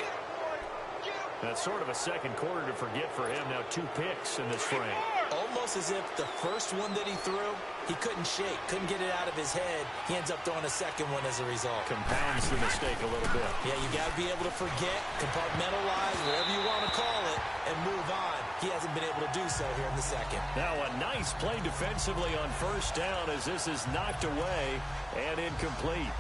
That's sort of a second quarter to forget for him. Now 2 picks in this frame. Almost as if the first one that he threw, he couldn't shake, couldn't get it out of his head. He ends up throwing a second one as a result. Compounds the mistake a little bit. Yeah, you got to be able to forget, compartmentalize, whatever you want to call it, and move on. He hasn't been able to do so here in the second. Now a nice play defensively on first down as this is knocked away and incomplete.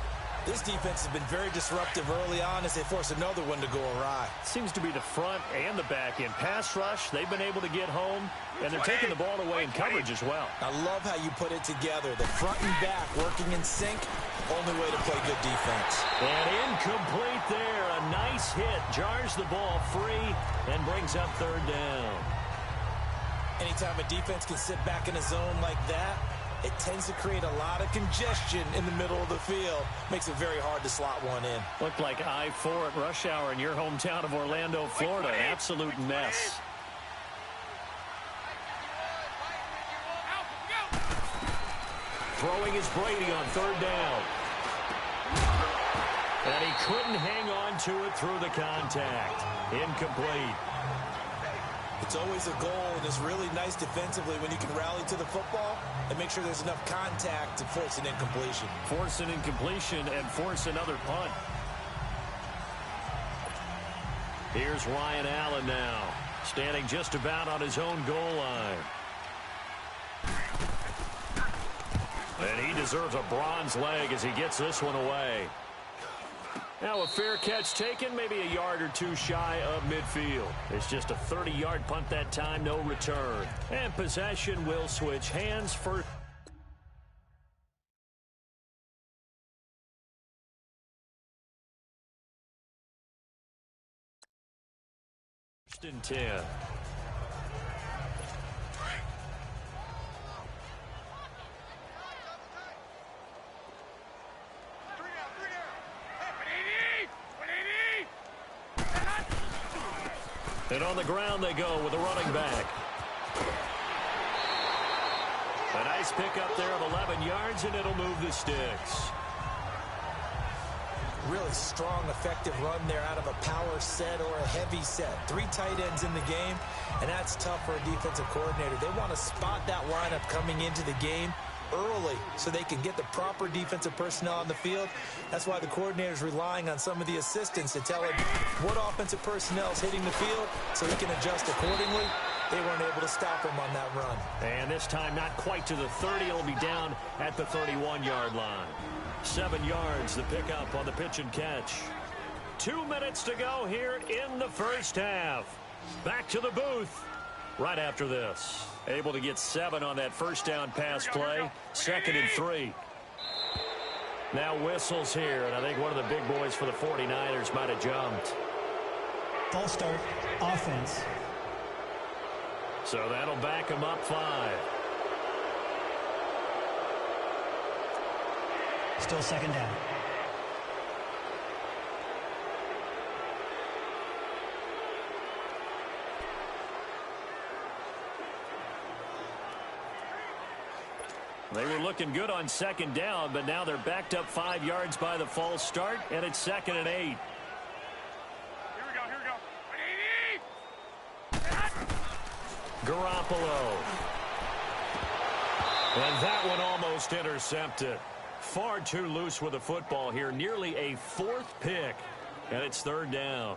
This defense has been very disruptive early on as they force another one to go awry. Seems to be the front and the back end. Pass rush, they've been able to get home, and they're taking the ball away in coverage as well. I love how you put it together. The front and back working in sync, only way to play good defense. And incomplete there. A nice hit. Jars the ball free and brings up third down. Anytime a defense can sit back in a zone like that, it tends to create a lot of congestion in the middle of the field. Makes it very hard to slot one in. Looked like I-4 at rush hour in your hometown of Orlando, Florida. An absolute mess. Throwing is Brady on third down. And he couldn't hang on to it through the contact. Incomplete. It's always a goal, and it's really nice defensively when you can rally to the football and make sure there's enough contact to force an incompletion. Force an incompletion and force another punt. Here's Ryan Allen now, standing just about on his own goal line. And he deserves a bronze leg as he gets this one away. Now a fair catch taken, maybe a yard or 2 shy of midfield. It's just a 30-yard punt that time, no return. And possession will switch hands for... First and 10. And on the ground they go with a running back. A nice pickup there of 11 yards, and it'll move the sticks. Really strong, effective run there out of a power set or a heavy set. 3 tight ends in the game, and that's tough for a defensive coordinator. They want to spot that lineup coming into the game early so they can get the proper defensive personnel on the field. That's why the coordinator is relying on some of the assistants to tell him what offensive personnel is hitting the field so he can adjust accordingly. They weren't able to stop him on that run. And this time not quite to the 30. It'll be down at the 31-yard line. 7 yards, the pickup on the pitch and catch. 2 minutes to go here in the first half. Back to the booth right after this. Able to get 7 on that first down pass play. 2nd and 3. Now whistles here, and I think one of the big boys for the 49ers might have jumped. False start, offense. So that'll back him up 5. Still 2nd down. They were looking good on 2nd down, but now they're backed up 5 yards by the false start, and it's 2nd and 8. Here we go. Garoppolo. And that one almost intercepted. Far too loose with the football here. Nearly a fourth pick. And it's third down.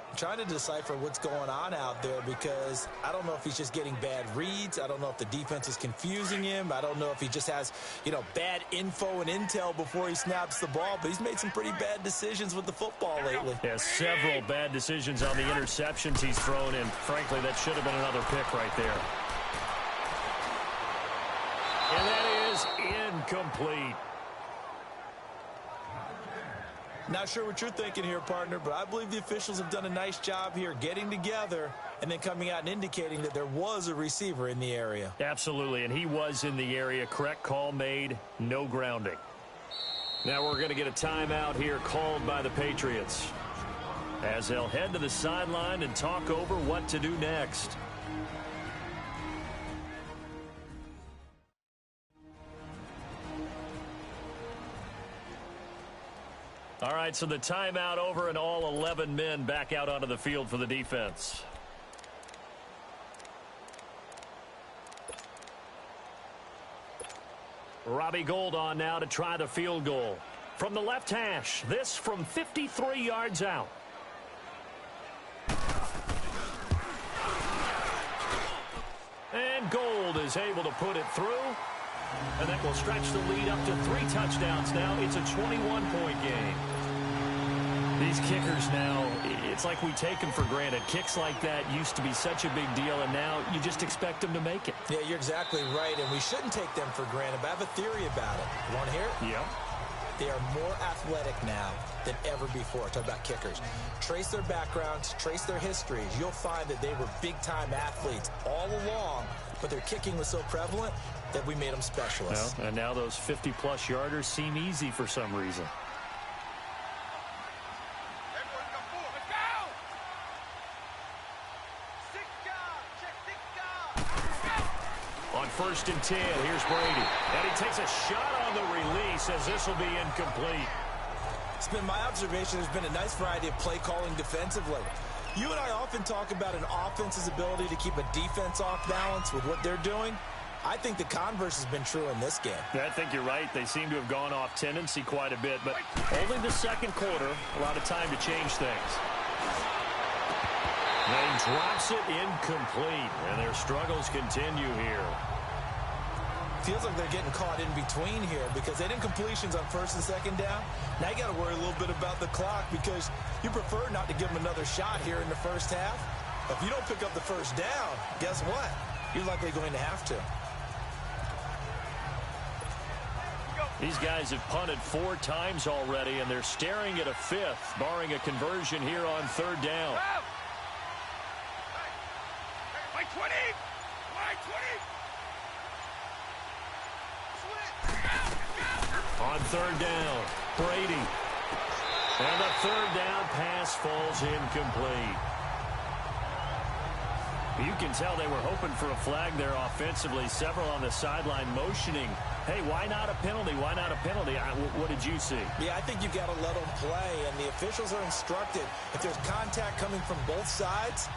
I'm trying to decipher what's going on out there because I don't know if he's just getting bad reads. I don't know if the defense is confusing him. I don't know if he just has, bad info and intel before he snaps the ball. But he's made some pretty bad decisions with the football lately. Yeah, several bad decisions on the interceptions he's thrown in. Frankly, that should have been another pick right there. And that is incomplete. Not sure what you're thinking here, partner, but I believe the officials have done a nice job here getting together and then coming out and indicating that there was a receiver in the area. Absolutely, and he was in the area. Correct call made, no grounding. Now we're going to get a timeout here called by the Patriots as they'll head to the sideline and talk over what to do next. All right, so the timeout over and all 11 men back out onto the field for the defense. Robbie Gould on now to try the field goal. From the left hash, this from 53 yards out. And Gould is able to put it through. And that will stretch the lead up to 3 touchdowns now. It's a 21-point game. These kickers now, it's like we take them for granted. Kicks like that used to be such a big deal, and now you just expect them to make it. Yeah, you're exactly right, and we shouldn't take them for granted, but I have a theory about it. You want to hear it? Yep. They are more athletic now than ever before. Talk about kickers. Trace their backgrounds, trace their histories. You'll find that they were big-time athletes all along, but their kicking was so prevalent that we made them specialists. Well, and now those 50-plus yarders seem easy for some reason. On 1st and 10, here's Brady. And he takes a shot on the release as this will be incomplete. It's been my observation there's been a nice variety of play calling defensively. You and I often talk about an offense's ability to keep a defense off balance with what they're doing. I think the converse has been true in this game. Yeah, I think you're right. They seem to have gone off tendency quite a bit, but only the second quarter, a lot of time to change things. And he drops it incomplete, and their struggles continue here. Feels like they're getting caught in between here because they didn't completions on 1st and 2nd down. Now you got to worry a little bit about the clock because you prefer not to give them another shot here in the first half. If you don't pick up the first down, guess what? You're likely going to have to. These guys have punted 4 times already, and they're staring at a 5th, barring a conversion here on 3rd down. By 20! By 20! On 3rd down, Brady. And the 3rd down pass falls incomplete. You can tell they were hoping for a flag there offensively. Several on the sideline motioning, hey, why not a penalty? Why not a penalty? What did you see? Yeah, I think you've got to let them play, and the officials are instructed. If there's contact coming from both sides,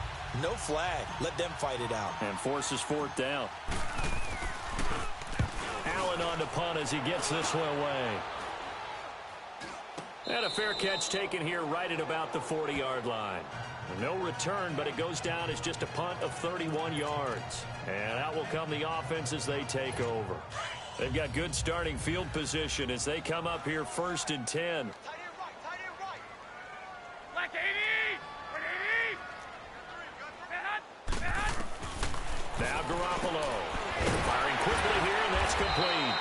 no flag. Let them fight it out. And forces 4th down. Allen on to punt as he gets this one away. And a fair catch taken here right at about the 40-yard line. No return, but it goes down as just a punt of 31 yards. And out will come the offense as they take over. They've got good starting field position as they come up here 1st and 10. Tight end right. Black 80! Now Garoppolo firing quickly here, and that's complete.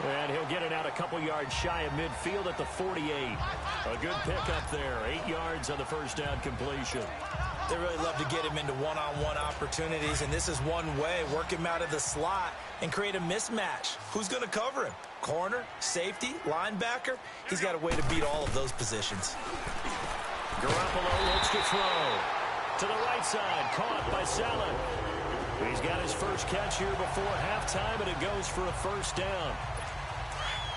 And he'll get it out a couple yards shy of midfield at the 48. A good pickup there. 8 yards on the first down completion. They really love to get him into one-on-one opportunities, and this is one way. Work him out of the slot and create a mismatch. Who's going to cover him? Corner, safety, linebacker? He's got a way to beat all of those positions. Garoppolo looks to throw. To the right side, caught by Saleh. He's got his first catch here before halftime, and it goes for a first down.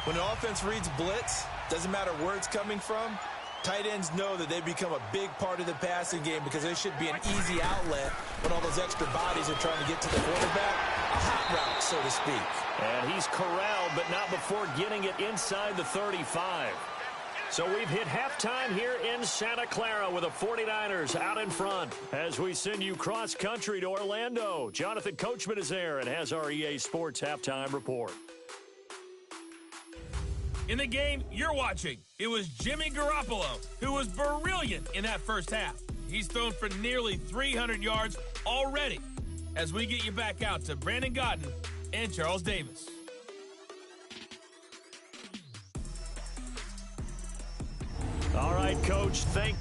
When an offense reads blitz, doesn't matter where it's coming from, tight ends know that they become a big part of the passing game because there should be an easy outlet when all those extra bodies are trying to get to the quarterback. a hot route, so to speak. And he's corralled, but not before getting it inside the 35. So we've hit halftime here in Santa Clara with the 49ers out in front. As we send you cross-country to Orlando, Jonathan Coachman is there and has our EA Sports halftime report. In the game you're watching, it was Jimmy Garoppolo who was brilliant in that first half. He's thrown for nearly 300 yards already. As we get you back out to Brandon Godden and Charles Davis. All right, Coach, thank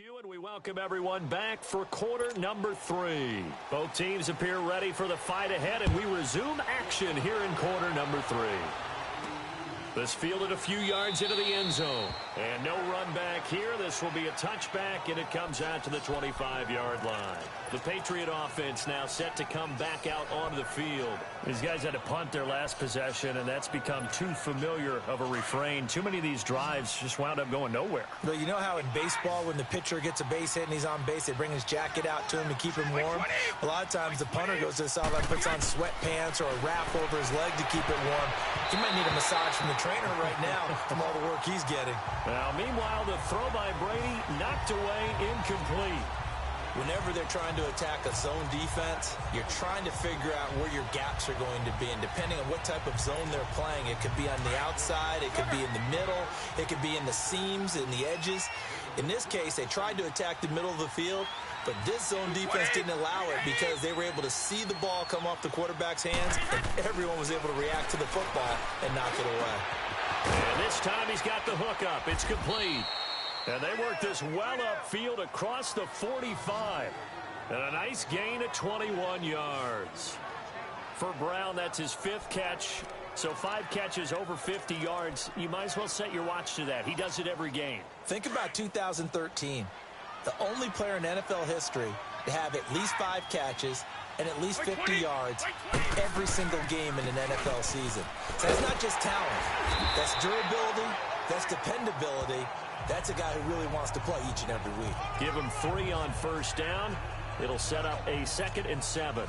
you, and we welcome everyone back for quarter number 3. Both teams appear ready for the fight ahead, and we resume action here in quarter number 3. This fielded a few yards into the end zone. And no run back here. This will be a touchback, and it comes out to the 25-yard line. The Patriot offense now set to come back out onto the field. These guys had to punt their last possession, and that's become too familiar of a refrain. Too many of these drives just wound up going nowhere. But you know how in baseball, when the pitcher gets a base hit and he's on base, they bring his jacket out to him to keep him warm? A lot of times the punter goes to the sideline, puts on sweatpants or a wrap over his leg to keep it warm. He might need a massage from the trainer right now from all the work he's getting. Now, meanwhile, the throw by Brady knocked away, incomplete. Whenever they're trying to attack a zone defense, you're trying to figure out where your gaps are going to be. And depending on what type of zone they're playing, it could be on the outside, it could be in the middle, it could be in the seams, in the edges. In this case, they tried to attack the middle of the field, but this zone defense didn't allow it because they were able to see the ball come off the quarterback's hands, and everyone was able to react to the football and knock it away. And this time he's got the hook up. It's complete. And they work this well upfield across the 45. And a nice gain of 21 yards. For Brown, that's his 5th catch. So 5 catches over 50 yards. You might as well set your watch to that. He does it every game. Think about 2013. The only player in NFL history to have at least 5 catches and at least 50 yards in every single game in an NFL season. So that's not just talent. That's durability. That's dependability. That's a guy who really wants to play each and every week. Give him 3 on first down. It'll set up a 2nd and 7.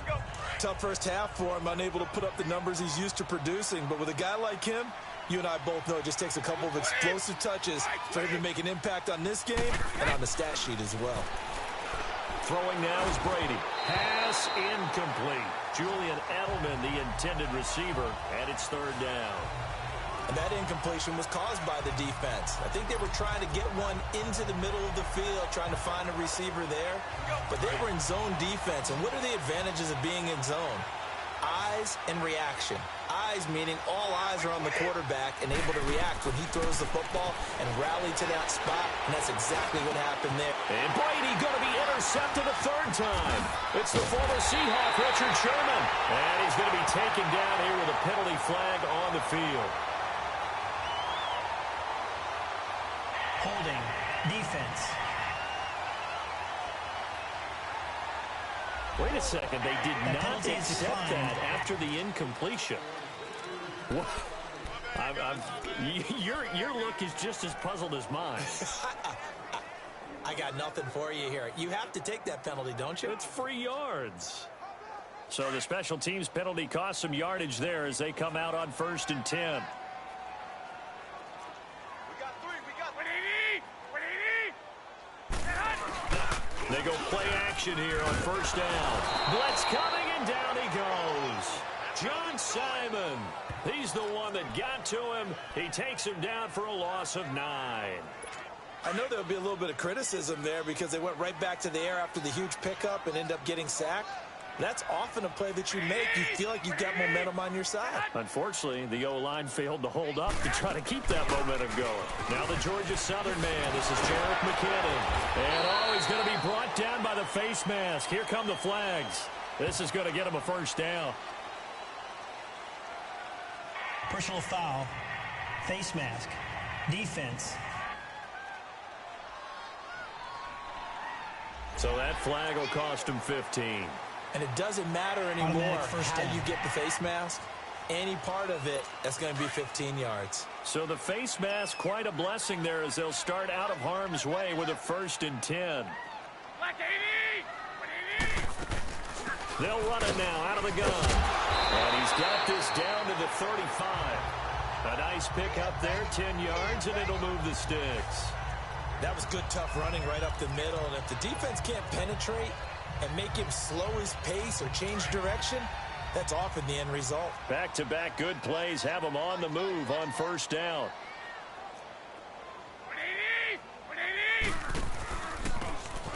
Tough first half for him, unable to put up the numbers he's used to producing. But with a guy like him, you and I both know it just takes a couple of explosive touches for him to make an impact on this game and on the stat sheet as well. Throwing now is Brady. Pass incomplete. Julian Edelman, the intended receiver, and it's 3rd down. And that incompletion was caused by the defense. I think they were trying to get one into the middle of the field, trying to find a receiver there. But they were in zone defense. And what are the advantages of being in zone? Eyes and reaction. Eyes meaning all eyes are on the quarterback and able to react when he throws the football and rally to that spot. And that's exactly what happened there. And Brady going to be intercepted a 3rd time. It's the former Seahawk, Richard Sherman. And he's going to be taken down here with a penalty flag on the field. Holding. Defense. Wait a second. They did not accept that after the incompletion. What? Your look is just as puzzled as mine. I got nothing for you here. You have to take that penalty, don't you? It's free yards. So the special teams penalty cost some yardage there as they come out on 1st and 10. They go play action here on 1st down. Blitz coming, and down he goes. John Simon. He's the one that got to him. He takes him down for a loss of 9. I know there'll be a little bit of criticism there because they went right back to the air after the huge pickup and end up getting sacked. That's often a play that you make. You feel like you've got momentum on your side. Unfortunately, the O-line failed to hold up to try to keep that momentum going. Now the Georgia Southern man. This is Jarek McKinnon. And he's going to be brought down by the face mask. Here come the flags. This is going to get him a 1st down. Personal foul. Face mask. Defense. So that flag will cost him 15. And it doesn't matter anymore how you get the face mask. Any part of it, that's going to be 15 yards. So the face mask, quite a blessing there as they'll start out of harm's way with a 1st and 10. They'll run it now out of the gun. And he's got this down to the 35. A nice pickup there, 10 yards, and it'll move the sticks. That was good, tough running right up the middle. And if the defense can't penetrate and make him slow his pace or change direction, that's often the end result. Back-to-back good plays have him on the move on 1st down.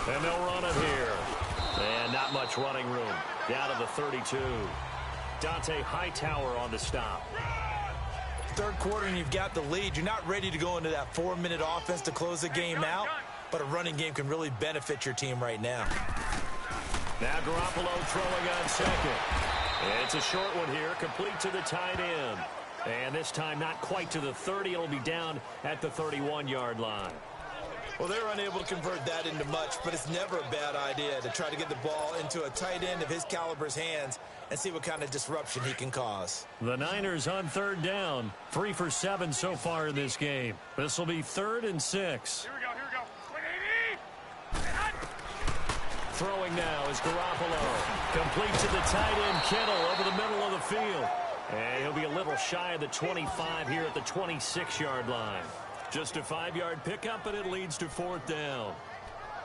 And they'll run it here. And not much running room. Down to the 32. Dante Hightower on the stop. 3rd quarter and you've got the lead. You're not ready to go into that 4-minute offense to close the game out. but a running game can really benefit your team right now. Now Garoppolo throwing on second. It's a short one here, complete to the tight end. And this time not quite to the 30. It'll be down at the 31-yard line. Well, they're unable to convert that into much, but it's never a bad idea to try to get the ball into a tight end of his caliber's hands and see what kind of disruption he can cause. The Niners on third down. 3 for 7 so far in this game. This will be 3rd and 6. Here we go, here we go. Throwing now is Garoppolo. Complete to the tight end, Kittle, over the middle of the field. And he'll be a little shy of the 25 here at the 26-yard line. Just a 5-yard pickup, and it leads to 4th down.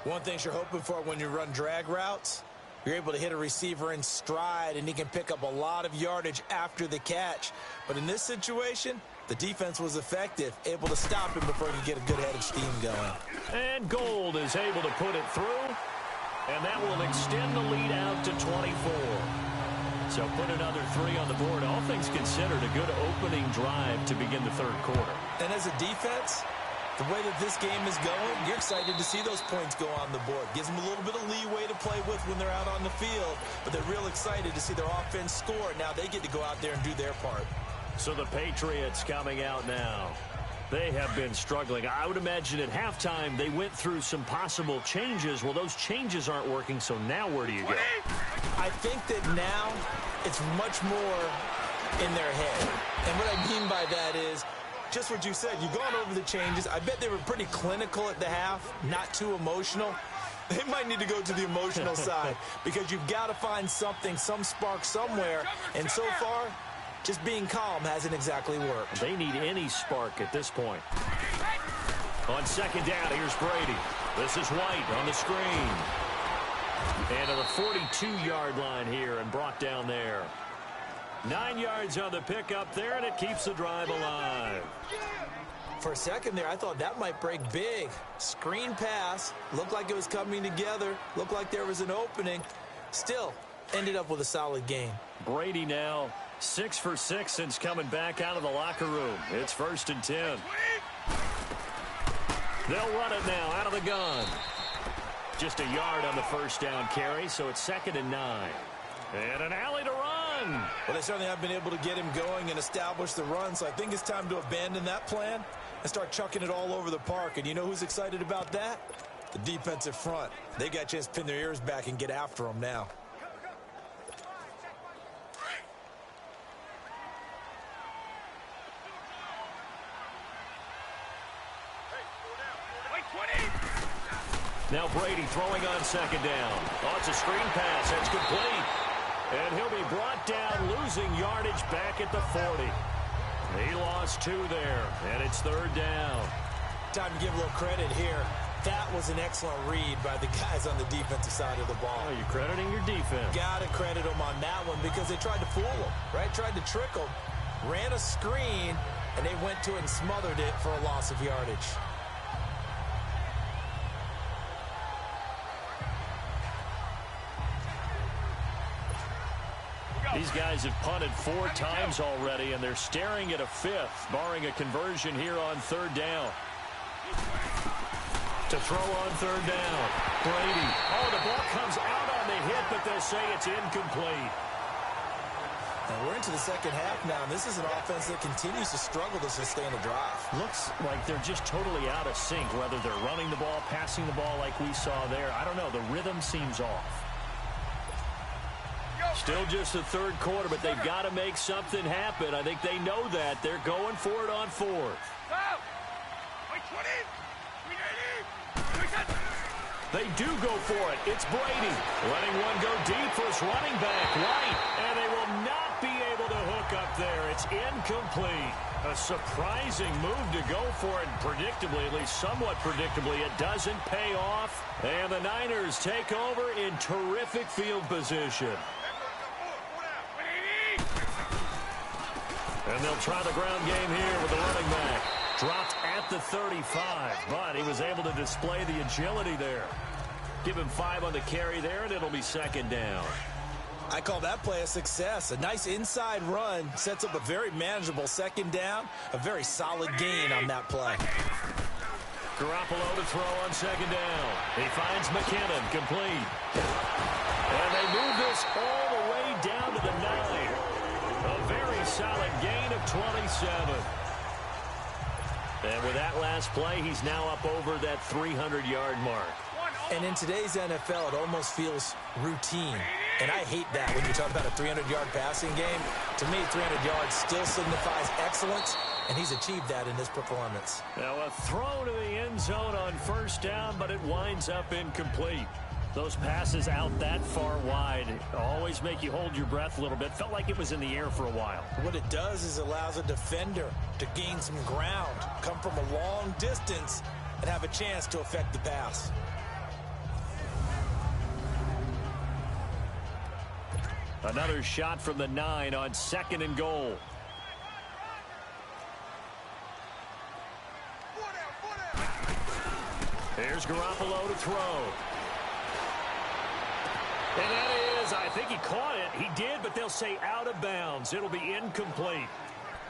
One thing you're hoping for when you run drag routes, you're able to hit a receiver in stride, and he can pick up a lot of yardage after the catch. But in this situation, the defense was effective, able to stop him before he could get a good head of steam going. And Gold is able to put it through, and that will extend the lead out to 24. So put another 3 on the board. All things considered, a good opening drive to begin the third quarter. And as a defense, the way that this game is going, you're excited to see those points go on the board. Gives them a little bit of leeway to play with when they're out on the field, but they're real excited to see their offense score. Now they get to go out there and do their part. So the Patriots coming out now. They have been struggling. I would imagine at halftime they went through some possible changes. Well, those changes aren't working, so now where do you go? I think that now it's much more in their head. And what I mean by that is just what you said. You've gone over the changes. I bet they were pretty clinical at the half, not too emotional. They might need to go to the emotional side because you've got to find something, some spark somewhere. And so far, just being calm hasn't exactly worked. They need any spark at this point. On second down, here's Brady. This is White on the screen. And to the 42-yard line here and brought down there. 9 yards on the pickup there, and it keeps the drive alive. For a second there, I thought that might break big. Screen pass. Looked like it was coming together. Looked like there was an opening. Still, ended up with a solid game. Brady now 6 for 6 since coming back out of the locker room. It's 1st and 10. They'll run it now out of the gun. Just a yard on the first down carry, so it's 2nd and 9. And an alley to run. Well, they certainly have been able to get him going and establish the run, so I think it's time to abandon that plan and start chucking it all over the park. And you know who's excited about that? The defensive front. They got a chance to pin their ears back and get after them now. Now Brady throwing on second down. Oh, it's a screen pass. That's complete. And he'll be brought down, losing yardage back at the 40. He lost 2 there, and it's 3rd down. Time to give a little credit here. That was an excellent read by the guys on the defensive side of the ball. Oh, you're crediting your defense. Got to credit them on that one because they tried to fool them, right? Tried to trick them. Ran a screen, and they went to it and smothered it for a loss of yardage. These guys have punted 4 times already, and they're staring at a 5th, barring a conversion here on 3rd down. To throw on 3rd down, Brady. Oh, the ball comes out on the hit, but they'll say it's incomplete. And we're into the second half now, and this is an offense that continues to struggle to sustain a drive. Looks like they're just totally out of sync, whether they're running the ball, passing the ball like we saw there. I don't know. The rhythm seems off. Still just the third quarter, but they've got to make something happen. I think they know that. They're going for it on 4th. They do go for it. It's Brady letting one go deep for his running back, White, and they will not be able to hook up there. It's incomplete. A surprising move to go for it, and predictably, at least somewhat predictably, it doesn't pay off. And the Niners take over in terrific field position. And they'll try the ground game here with the running back. Dropped at the 35, but he was able to display the agility there. Give him 5 on the carry there, and it'll be 2nd down. I call that play a success. A nice inside run sets up a very manageable 2nd down. A very solid gain on that play. Garoppolo to throw on second down. He finds McKinnon, complete. And they move this all the way down to the 9. A very solid gain of 27. And with that last play, he's now up over that 300-yard mark. And in today's NFL, it almost feels routine. And I hate that when you talk about a 300-yard passing game. To me, 300 yards still signifies excellence, and he's achieved that in this performance. Now a throw to the end zone on first down, but it winds up incomplete. Those passes out that far wide always make you hold your breath a little bit. Felt like it was in the air for a while. What it does is allows a defender to gain some ground, come from a long distance, and have a chance to affect the pass. Another shot from the 9 on second and goal. Here's Garoppolo to throw. And that is, I think he caught it. He did, but they'll say out of bounds. It'll be incomplete.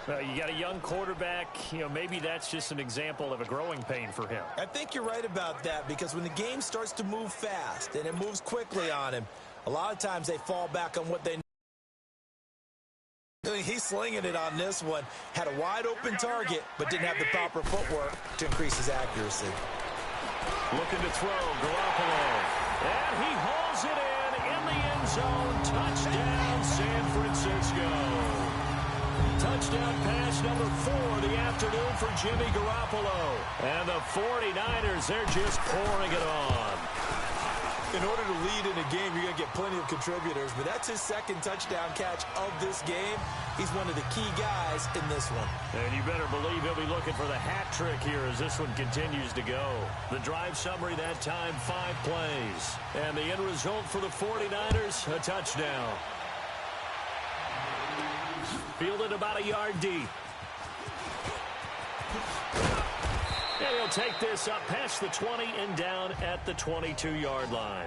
You got a young quarterback. Maybe that's just an example of a growing pain for him. I think you're right about that, because when the game starts to move fast and it moves quickly on him, a lot of times they fall back on what they know. He's slinging it on this one. Had a wide open target, but didn't have the proper footwork to increase his accuracy. Looking to throw, Garoppolo. And he hauls it in the end zone. Touchdown, San Francisco. Touchdown pass number 4 of the afternoon for Jimmy Garoppolo. And the 49ers, they're just pouring it on. In order to lead in a game, you're going to get plenty of contributors, but that's his second touchdown catch of this game. He's one of the key guys in this one. And you better believe he'll be looking for the hat trick here as this one continues to go. The drive summary that time, 5 plays. And the end result for the 49ers, a touchdown. Fielded about a yard deep. And he'll take this up past the 20 and down at the 22-yard line.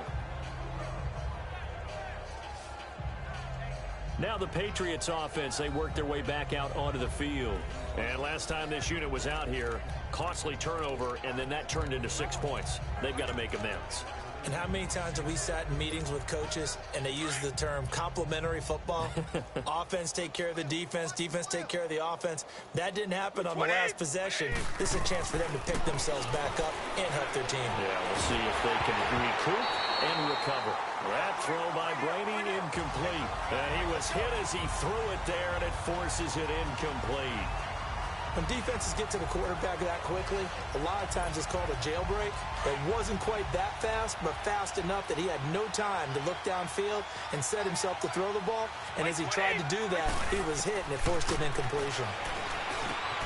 Now the Patriots offense, they work their way back out onto the field. And last time this unit was out here, costly turnover, and then that turned into 6 points. They've got to make amends. And how many times have we sat in meetings with coaches and they use the term complementary football? Offense take care of the defense, defense take care of the offense. That didn't happen on the last possession. This is a chance for them to pick themselves back up and help their team. Yeah, we'll see if they can recoup and recover. That throw by Brady, incomplete. And he was hit as he threw it there, and it forces it incomplete. When defenses get to the quarterback that quickly, a lot of times it's called a jailbreak. It wasn't quite that fast, but fast enough that he had no time to look downfield and set himself to throw the ball. And as he tried to do that, he was hit, and it forced an incompletion.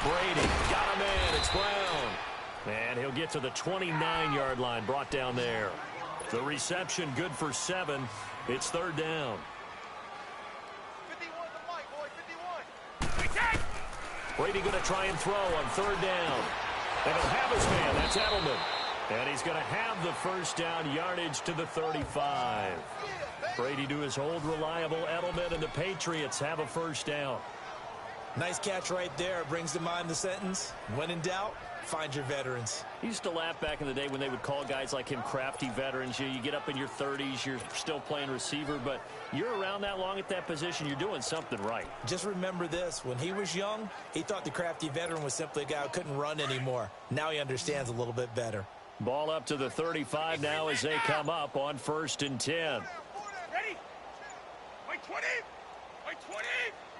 Brady got him in. It's Brown. And he'll get to the 29-yard line, brought down there. The reception good for 7. It's third down. 51 the mic, boy, 51. Brady going to try and throw on third down. And he'll have his man. That's Edelman. And he's going to have the first down, yardage to the 35. Brady to his old reliable Edelman, and the Patriots have a first down. Nice catch right there. Brings to mind the sentence, when in doubt, find your veterans. I used to laugh back in the day when they would call guys like him crafty veterans. You get up in your 30s, you're still playing receiver, but you're around that long at that position, you're doing something right. Just remember this. When he was young, he thought the crafty veteran was simply a guy who couldn't run anymore. Now he understands a little bit better. Ball up to the 35 now as they come up on 1st and 10. Ready? Wait 20. Wait 20.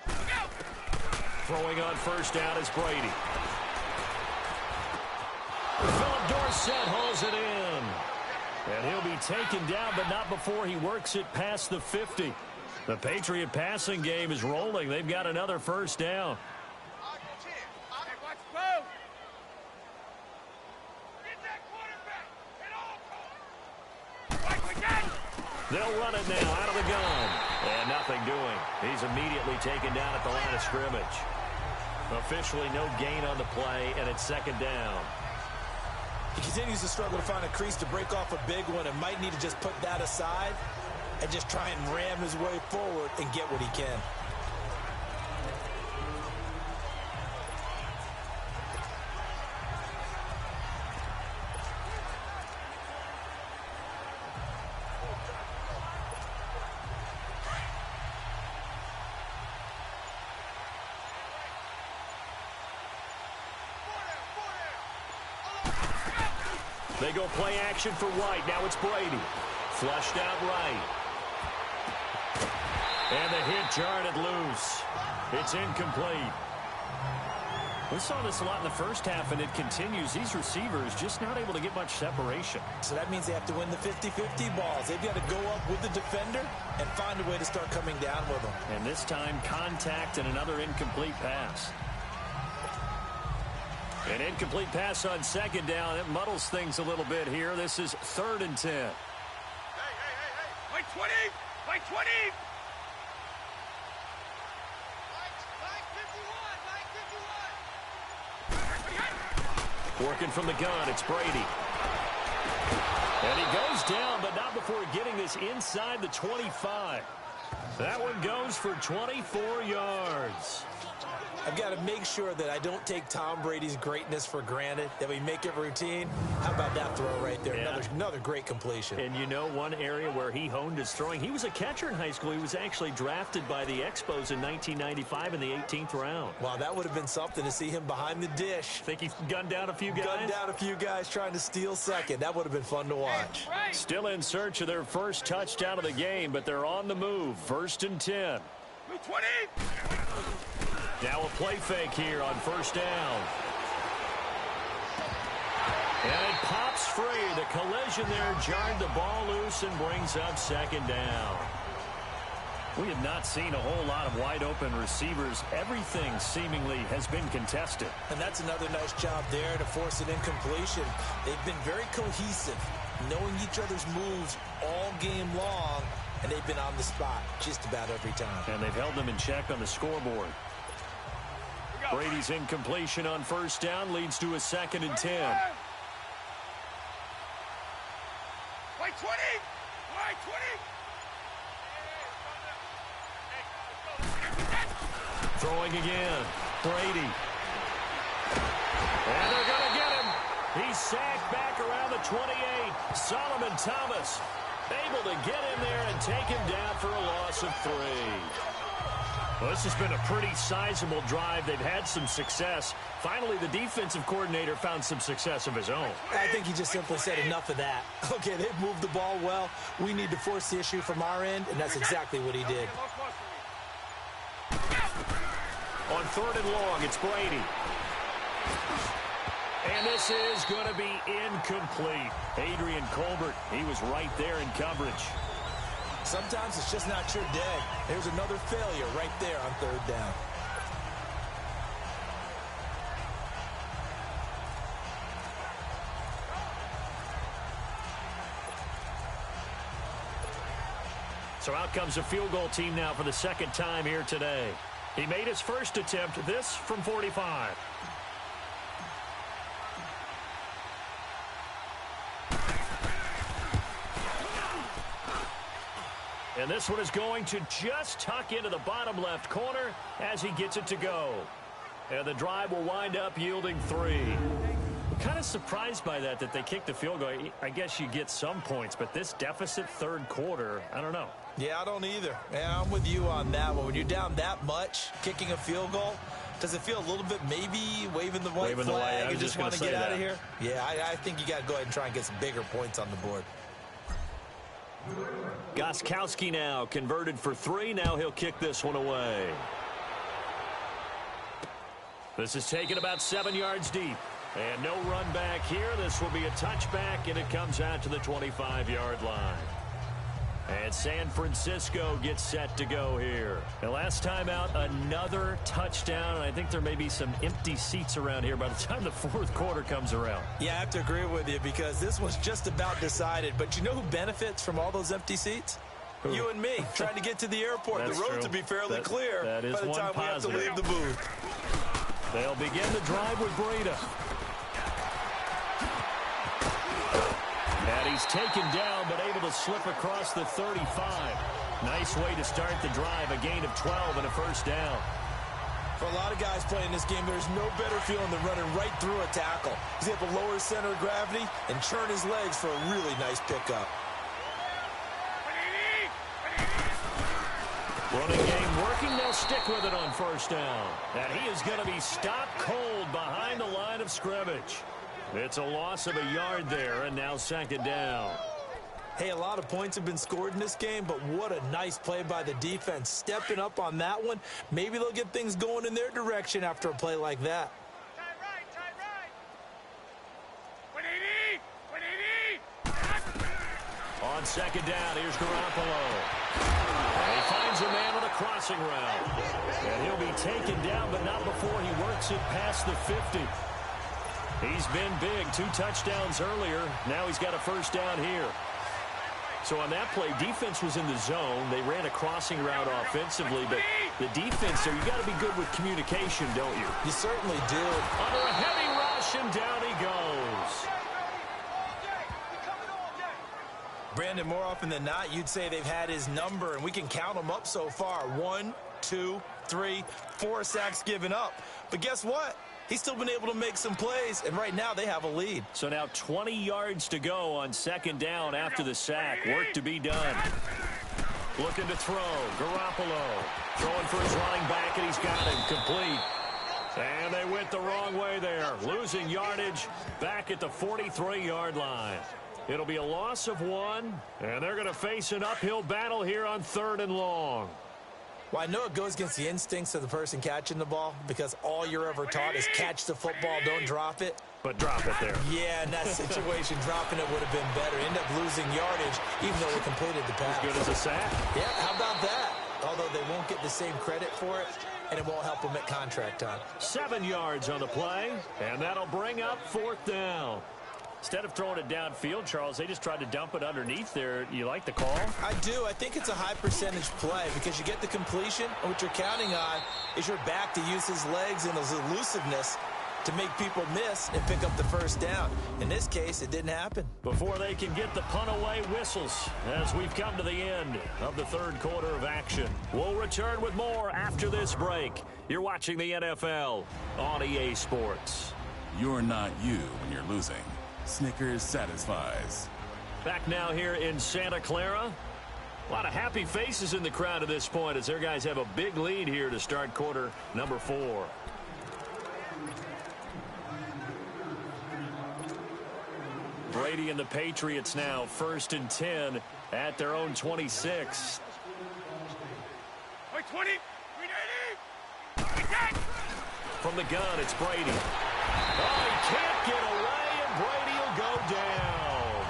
Look out. Throwing on first down is Brady. Philip Dorsett hauls it in. And he'll be taken down, but not before he works it past the 50. The Patriot passing game is rolling. They've got another first down. They'll run it now out of the gun. And nothing doing. He's immediately taken down at the line of scrimmage. Officially no gain on the play, and it's second down. He continues to struggle to find a crease to break off a big one, and might need to just put that aside and just try and ram his way forward and get what he can. They go play action for White. Now it's Brady. Flushed out right. And the hit jarred it loose. It's incomplete. We saw this a lot in the first half, and it continues. These receivers just not able to get much separation. So that means they have to win the 50-50 balls. They've got to go up with the defender and find a way to start coming down with them. And this time, contact and another incomplete pass. An incomplete pass on second down. It muddles things a little bit here. This is 3rd and 10. Hey. Like 20! Like 20! Working from the gun, it's Brady. And he goes down, but not before getting this inside the 25. That one goes for 24 yards. I've got to make sure that I don't take Tom Brady's greatness for granted, that we make it routine. How about that throw right there? Yeah. Another great completion. And you know one area where he honed his throwing? He was a catcher in high school. He was actually drafted by the Expos in 1995 in the 18th round. Wow, that would have been something to see him behind the dish. Think he gunned down a few guys? Gunned down a few guys trying to steal second. That would have been fun to watch. Still in search of their first touchdown of the game, but they're on the move. 1st and 10. 20! Now a play fake here on 1st down. And it pops free. The collision there jarred the ball loose and brings up 2nd down. We have not seen a whole lot of wide open receivers. Everything seemingly has been contested. And that's another nice job there to force an incompletion. They've been very cohesive, knowing each other's moves all game long, and they've been on the spot just about every time. And they've held them in check on the scoreboard. Brady's incompletion on 1st down leads to a 2nd and 10. Like 20! Like 20! Throwing again. Brady. And they're going to get him. He's sacked back around the 28. Solomon Thomas able to get in there and take him down for a loss of 3. Well, this has been a pretty sizable drive. They've had some success. Finally, the defensive coordinator found some success of his own. I think he just simply said enough of that. Okay, they've moved the ball well. We need to force the issue from our end, and that's exactly what he did. On 3rd and long, it's Brady. And this is going to be incomplete. Adrian Colbert, he was right there in coverage. Sometimes it's just not your day. There's another failure right there on 3rd down. So out comes a field goal team now for the 2nd time here today. He made his first attempt, this from 45. And this one is going to just tuck into the bottom left corner as he gets it to go. And the drive will wind up yielding 3. I'm kind of surprised by that they kicked the field goal. I guess you get some points, but this deficit 3rd quarter, I don't know. Yeah, I don't either. Yeah, I'm with you on that one. When you're down that much, kicking a field goal, does it feel a little bit maybe waving the white flag and just want to get out of here? Yeah, I think you got to go ahead and try and get some bigger points on the board. Gostkowski now converted for 3. Now he'll kick this one away. This is taken about 7 yards deep. And no run back here. This will be a touchback, and it comes out to the 25-yard line. And San Francisco gets set to go here. And last time out, another touchdown. And I think there may be some empty seats around here by the time the 4th quarter comes around. Yeah, I have to agree with you because this was just about decided. But you know who benefits from all those empty seats? Who? You and me, trying to get to the airport. The roads will be fairly clear that is by the time we have to leave the booth. They'll begin the drive with Breda. And he's taken down, but able to slip across the 35. Nice way to start the drive. A gain of 12 and a 1st down. For a lot of guys playing this game, there's no better feeling than running right through a tackle. He's able to lower his center of gravity and churn his legs for a really nice pickup. Running game working. They'll stick with it on 1st down. And he is going to be stopped cold behind the line of scrimmage. It's a loss of a yard there, and now second down. Hey, a lot of points have been scored in this game, but what a nice play by the defense. Stepping up on that one, maybe they'll get things going in their direction after a play like that. On second down, here's Garoppolo. And he finds a man on a crossing route. And he'll be taken down, but not before he works it past the 50. He's been big, 2 touchdowns earlier. Now he's got a first down here. So on that play, defense was in the zone. They ran a crossing route offensively, but the defense there, you got to be good with communication, don't you? You certainly do. Under a heavy rush, and down he goes. Brandon, more often than not, you'd say they've had his number, and we can count them up so far. 1, 2, 3, 4 sacks given up. But guess what? He's still been able to make some plays, and right now they have a lead. So now 20 yards to go on second down after the sack. Work to be done. Looking to throw. Garoppolo throwing for his running back, and he's got him complete. And they went the wrong way there. Losing yardage back at the 43-yard line. It'll be a loss of 1, and they're going to face an uphill battle here on 3rd and long. Well, I know it goes against the instincts of the person catching the ball because all you're ever taught is catch the football, don't drop it. But drop it there. Yeah, in that situation, dropping it would have been better. End up losing yardage, even though they completed the pass. As good as a sack. Yeah, how about that? Although they won't get the same credit for it, and it won't help them at contract time. 7 yards on the play, and that'll bring up 4th down. Instead of throwing it downfield, Charles, they just tried to dump it underneath there. You like the call? I do. I think it's a high percentage play because you get the completion, and what you're counting on is your back to use his legs and his elusiveness to make people miss and pick up the first down. In this case, it didn't happen. Before they can get the punt away whistles as we've come to the end of the 3rd quarter of action. We'll return with more after this break. You're watching the NFL on EA Sports. You're not you when you're losing. Snickers satisfies. Back now here in Santa Clara. A lot of happy faces in the crowd at this point as their guys have a big lead here to start quarter number 4. Brady and the Patriots now 1st and 10 at their own 26. 20. From the gun, it's Brady. Oh, he can't get away, and Brady will go down.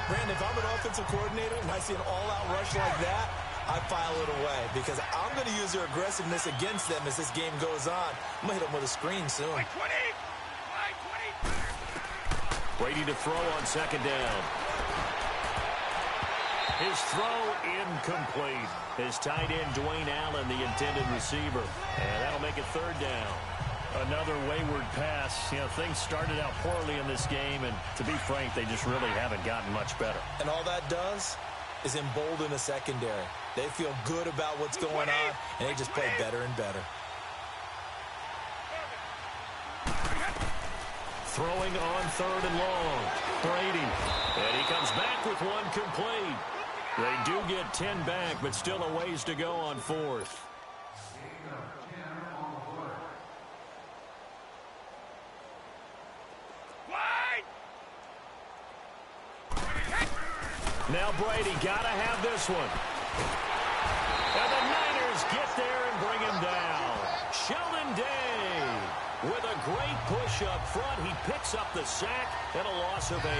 Brandon, if I'm an offensive coordinator and I see an all-out rush like that, I file it away because I'm going to use their aggressiveness against them as this game goes on. I'm going to hit them with a screen soon. 20. Brady to throw on second down. His throw incomplete. His tight end, Dwayne Allen, the intended receiver. And that'll make it 3rd down. Another wayward pass. You know, things started out poorly in this game, and to be frank, they just really haven't gotten much better. And all that does is embolden the secondary. They feel good about what's going on, and they just play better and better. Throwing on 3rd and long. Brady. And he comes back with one complete. They do get 10 back, but still a ways to go on 4th. Now Brady got to have this one. And the Niners get there and bring him down. Sheldon Day with a great push up front. He picks up the sack and a loss of 8.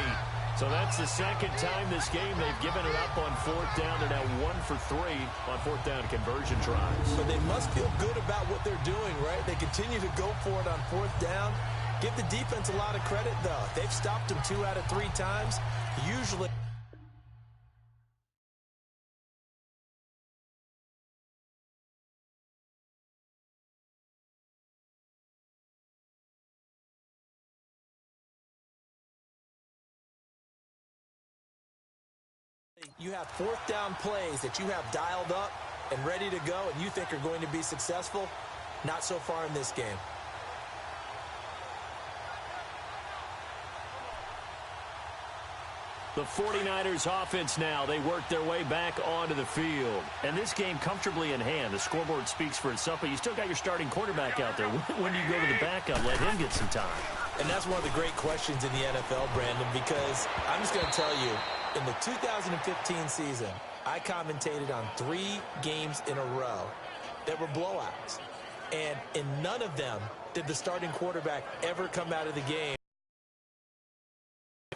So that's the second time this game they've given it up on 4th down. They're now 1 for 3 on 4th down conversion tries. But they must feel good about what they're doing, right? They continue to go for it on 4th down. Give the defense a lot of credit, though. They've stopped them 2 out of 3 times. Usually... You have 4th down plays that you have dialed up and ready to go and you think are going to be successful. Not so far in this game. The 49ers offense now. They work their way back onto the field. And this game comfortably in hand. The scoreboard speaks for itself, but you still got your starting quarterback out there. When do you go to the backup? Let him get some time. And that's one of the great questions in the NFL, Brandon, because I'm just going to tell you, in the 2015 season, I commentated on 3 games in a row that were blowouts. And in none of them did the starting quarterback ever come out of the game.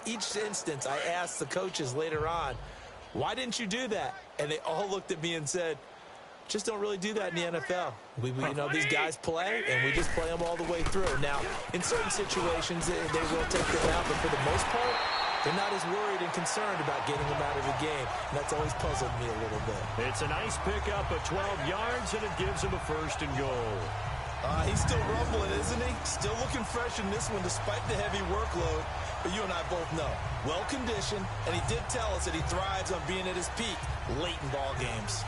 Each instance, I asked the coaches later on, why didn't you do that? And they all looked at me and said, just don't really do that in the NFL. These guys play, and we just play them all the way through. Now, in certain situations, they will take them out, but for the most part, they're not as worried and concerned about getting them out of the game. And that's always puzzled me a little bit. It's a nice pickup of 12 yards, and it gives him a 1st and goal. He's still rumbling, isn't he? Still looking fresh in this one despite the heavy workload. But you and I both know, well-conditioned, and he did tell us that he thrives on being at his peak late in ball games.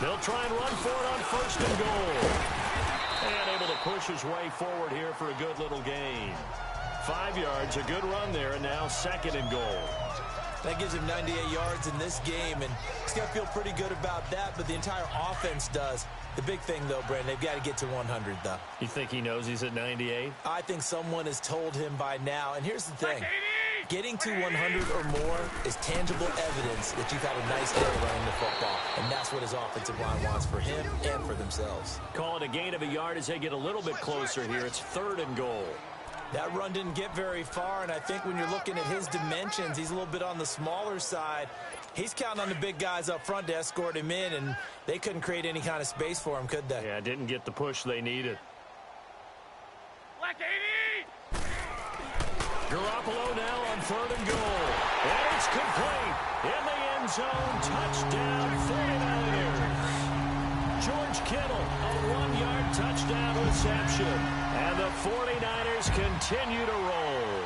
They'll try and run for it on 1st and goal. And able to push his way forward here for a good little gain. 5 yards, a good run there, and now 2nd and goal. That gives him 98 yards in this game, and he's got to feel pretty good about that, but the entire offense does. The big thing, though, Brandon, they've got to get to 100, though. You think he knows he's at 98? I think someone has told him by now, and here's the thing. Getting to 100 or more is tangible evidence that you've had a nice day running the football, and that's what his offensive line wants for him and for themselves. Call it a gain of a yard as they get a little bit closer here. It's 3rd and goal. That run didn't get very far, and I think when you're looking at his dimensions, he's a little bit on the smaller side. He's counting on the big guys up front to escort him in, and they couldn't create any kind of space for him, could they? Yeah, didn't get the push they needed. Garoppolo now on 3rd and goal. And it's complete. In the end zone, touchdown 49ers. George Kittle, a 1-yard touchdown reception. And the 49ers continue to roll.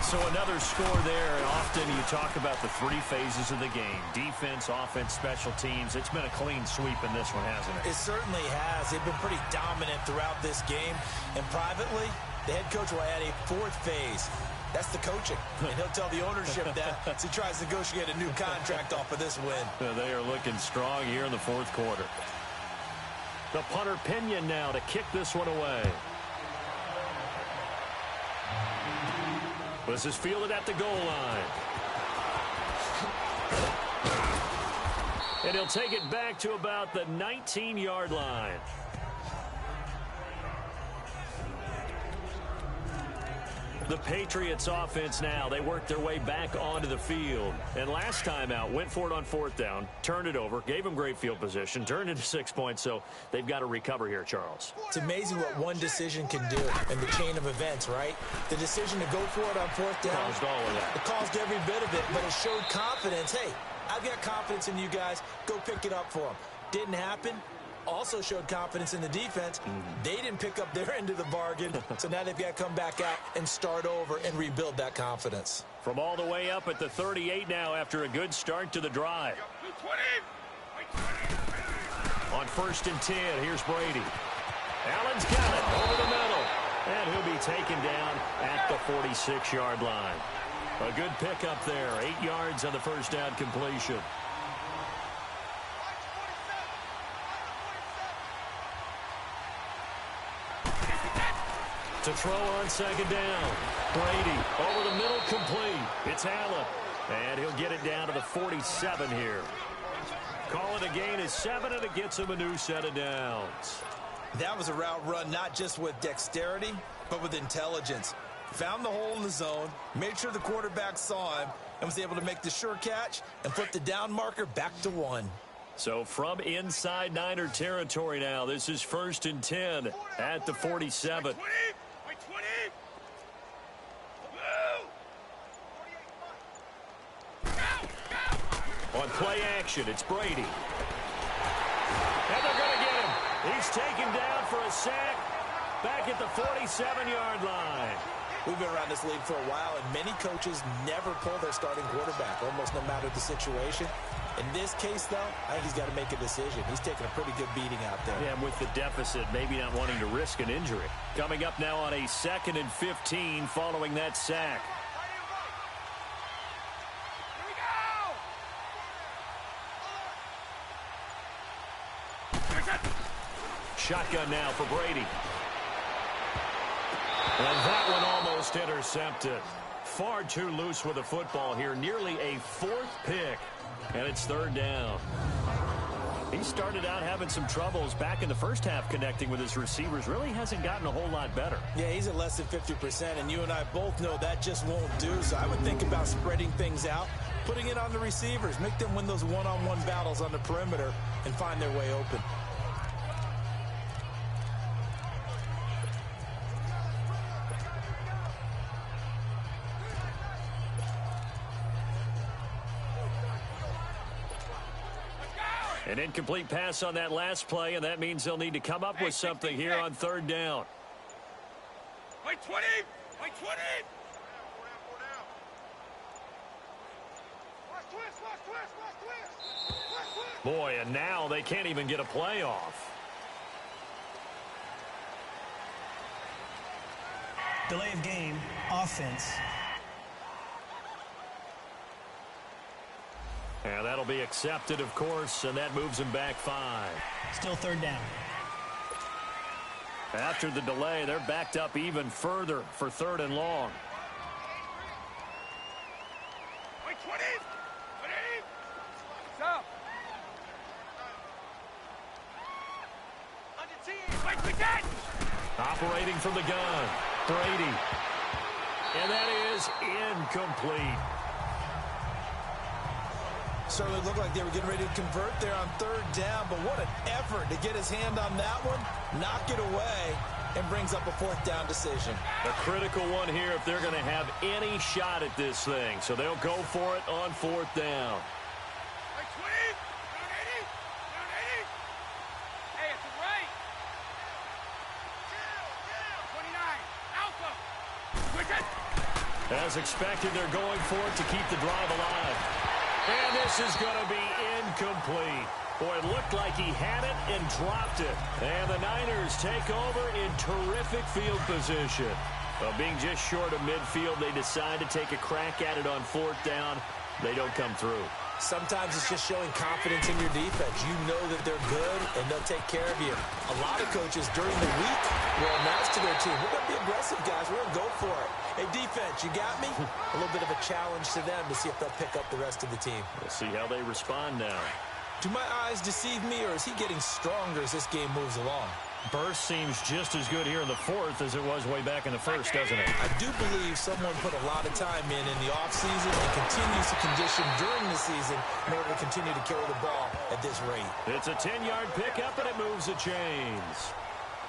So another score there, and often you talk about the 3 phases of the game. Defense, offense, special teams. It's been a clean sweep in this one, hasn't it? It certainly has. They've been pretty dominant throughout this game. And privately, the head coach will add a 4th phase. That's the coaching. And he'll tell the ownership that as he tries to negotiate a new contract off of this win. They are looking strong here in the 4th quarter. The punter Pinion now to kick this one away. This is fielded at the goal line. And he'll take it back to about the 19-yard line. The Patriots offense now, they work their way back onto the field. And last time out, went for it on 4th down, turned it over, gave them great field position, turned into 6 points, so they've got to recover here, Charles. It's amazing what one decision can do in the chain of events, right? The decision to go for it on 4th down. Caused all of that. It caused every bit of it, but it showed confidence. Hey, I've got confidence in you guys. Go pick it up for them. Didn't happen. Also showed confidence in the defense. They didn't pick up their end of the bargain, so now they've got to come back out and start over and rebuild that confidence. From all the way up at the 38 now after a good start to the drive. On 1st and 10, here's Brady. Allen's got it over the middle, and he'll be taken down at the 46-yard line. A good pickup there, 8 yards on the 1st down completion. To throw on 2nd down. Brady over the middle, complete. It's Allen. And he'll get it down to the 47 here. Call it a gain of 7, and it gets him a new set of downs. That was a route run not just with dexterity, but with intelligence. Found the hole in the zone, made sure the quarterback saw him, and was able to make the sure catch and flip the down marker back to 1. So from inside Niner territory now, this is 1st and 10 at the 47. On play action, it's Brady. And they're going to get him. He's taken down for a sack back at the 47-yard line. We've been around this league for a while, and many coaches never pull their starting quarterback, almost no matter the situation. In this case, though, I think he's got to make a decision. He's taking a pretty good beating out there. Yeah, and with the deficit, maybe not wanting to risk an injury. Coming up now on a 2nd and 15 following that sack. Shotgun now for Brady. And that one almost intercepted. Far too loose with the football here. Nearly a 4th pick. And it's 3rd down. He started out having some troubles back in the first half connecting with his receivers. Really hasn't gotten a whole lot better. Yeah, he's at less than 50%, and you and I both know that just won't do. So I would think about spreading things out, putting it on the receivers, make them win those one-on-one battles on the perimeter and find their way open. An incomplete pass on that last play, and that means they'll need to come up with something here on 3rd down. Wait 20! Wait 20! Boy, and now they can't even get a play off. Delay of game, offense. And that'll be accepted, of course, and that moves him back 5. Still 3rd down. After the delay, they're backed up even further for 3rd and long. Wait 20! 20! Stop! On your team! Wait, we got! Operating from the gun, Brady. And that is incomplete. Certainly looked like they were getting ready to convert there on 3rd down, but what an effort to get his hand on that one, knock it away, and brings up a 4th down decision. A critical one here if they're going to have any shot at this thing. So they'll go for it on 4th down. Wait 20! Down 80! Down 80! Hey, it's a right! 29! Alpha! Quick it! As expected, they're going for it to keep the drive alive. And this is going to be incomplete. Boy, it looked like he had it and dropped it. And the Niners take over in terrific field position. Well, being just short of midfield, they decide to take a crack at it on 4th down. They don't come through. Sometimes it's just showing confidence in your defense. You know that they're good, and they'll take care of you. A lot of coaches during the week will announce to their team, we're going to be aggressive, guys. We're going to go for it. Hey, defense, you got me? A little bit of a challenge to them to see if they'll pick up the rest of the team. We'll see how they respond now. Do my eyes deceive me, or is he getting stronger as this game moves along? Burst seems just as good here in the 4th as it was way back in the 1st, doesn't it? I do believe someone put a lot of time in the offseason and continues to condition during the season in order to continue to carry the ball at this rate. It's a 10-yard pickup, and it moves the chains.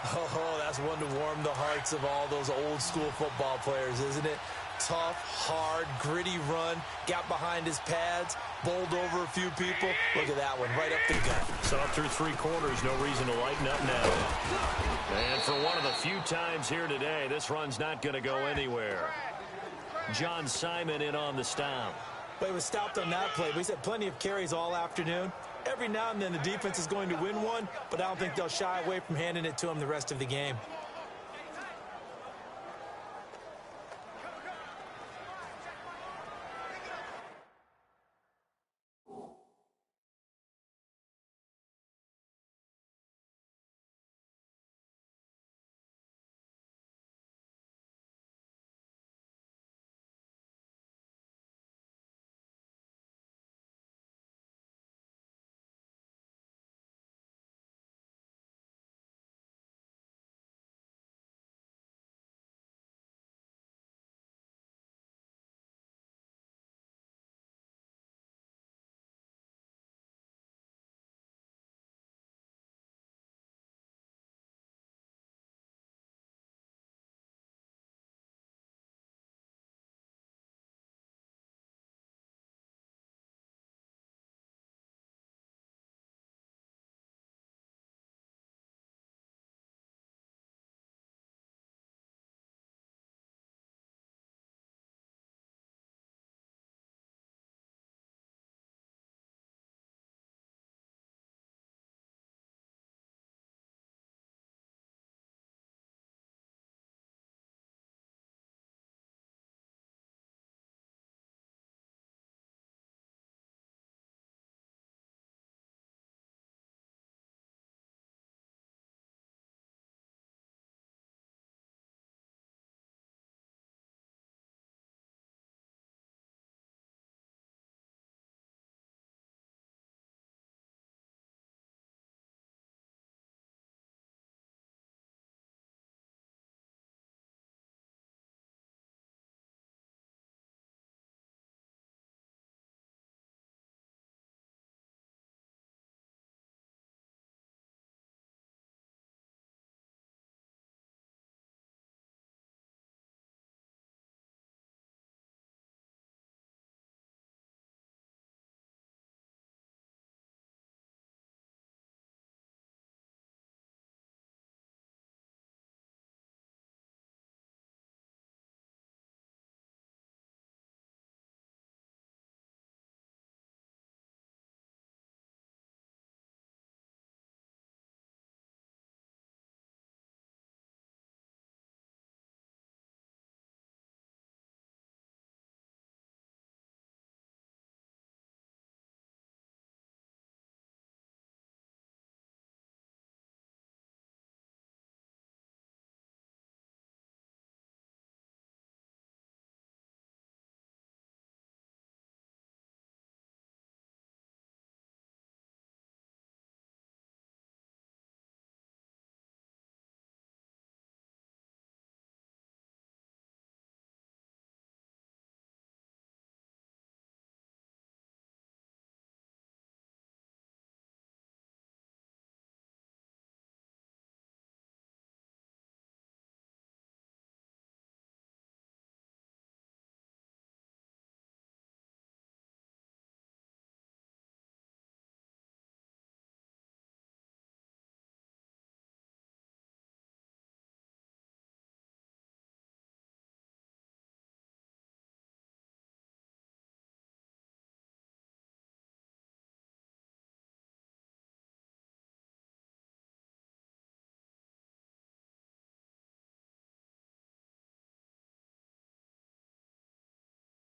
Oh, that's one to warm the hearts of all those old-school football players, isn't it? Tough, hard, gritty run, got behind his pads, bowled over a few people. Look at that one, right up the gut. So up through 3 quarters, no reason to lighten up now. And for one of the few times here today, this run's not going to go anywhere. John Simon in on the stop. But he was stopped on that play. He's had plenty of carries all afternoon. Every now and then the defense is going to win one, but I don't think they'll shy away from handing it to him the rest of the game.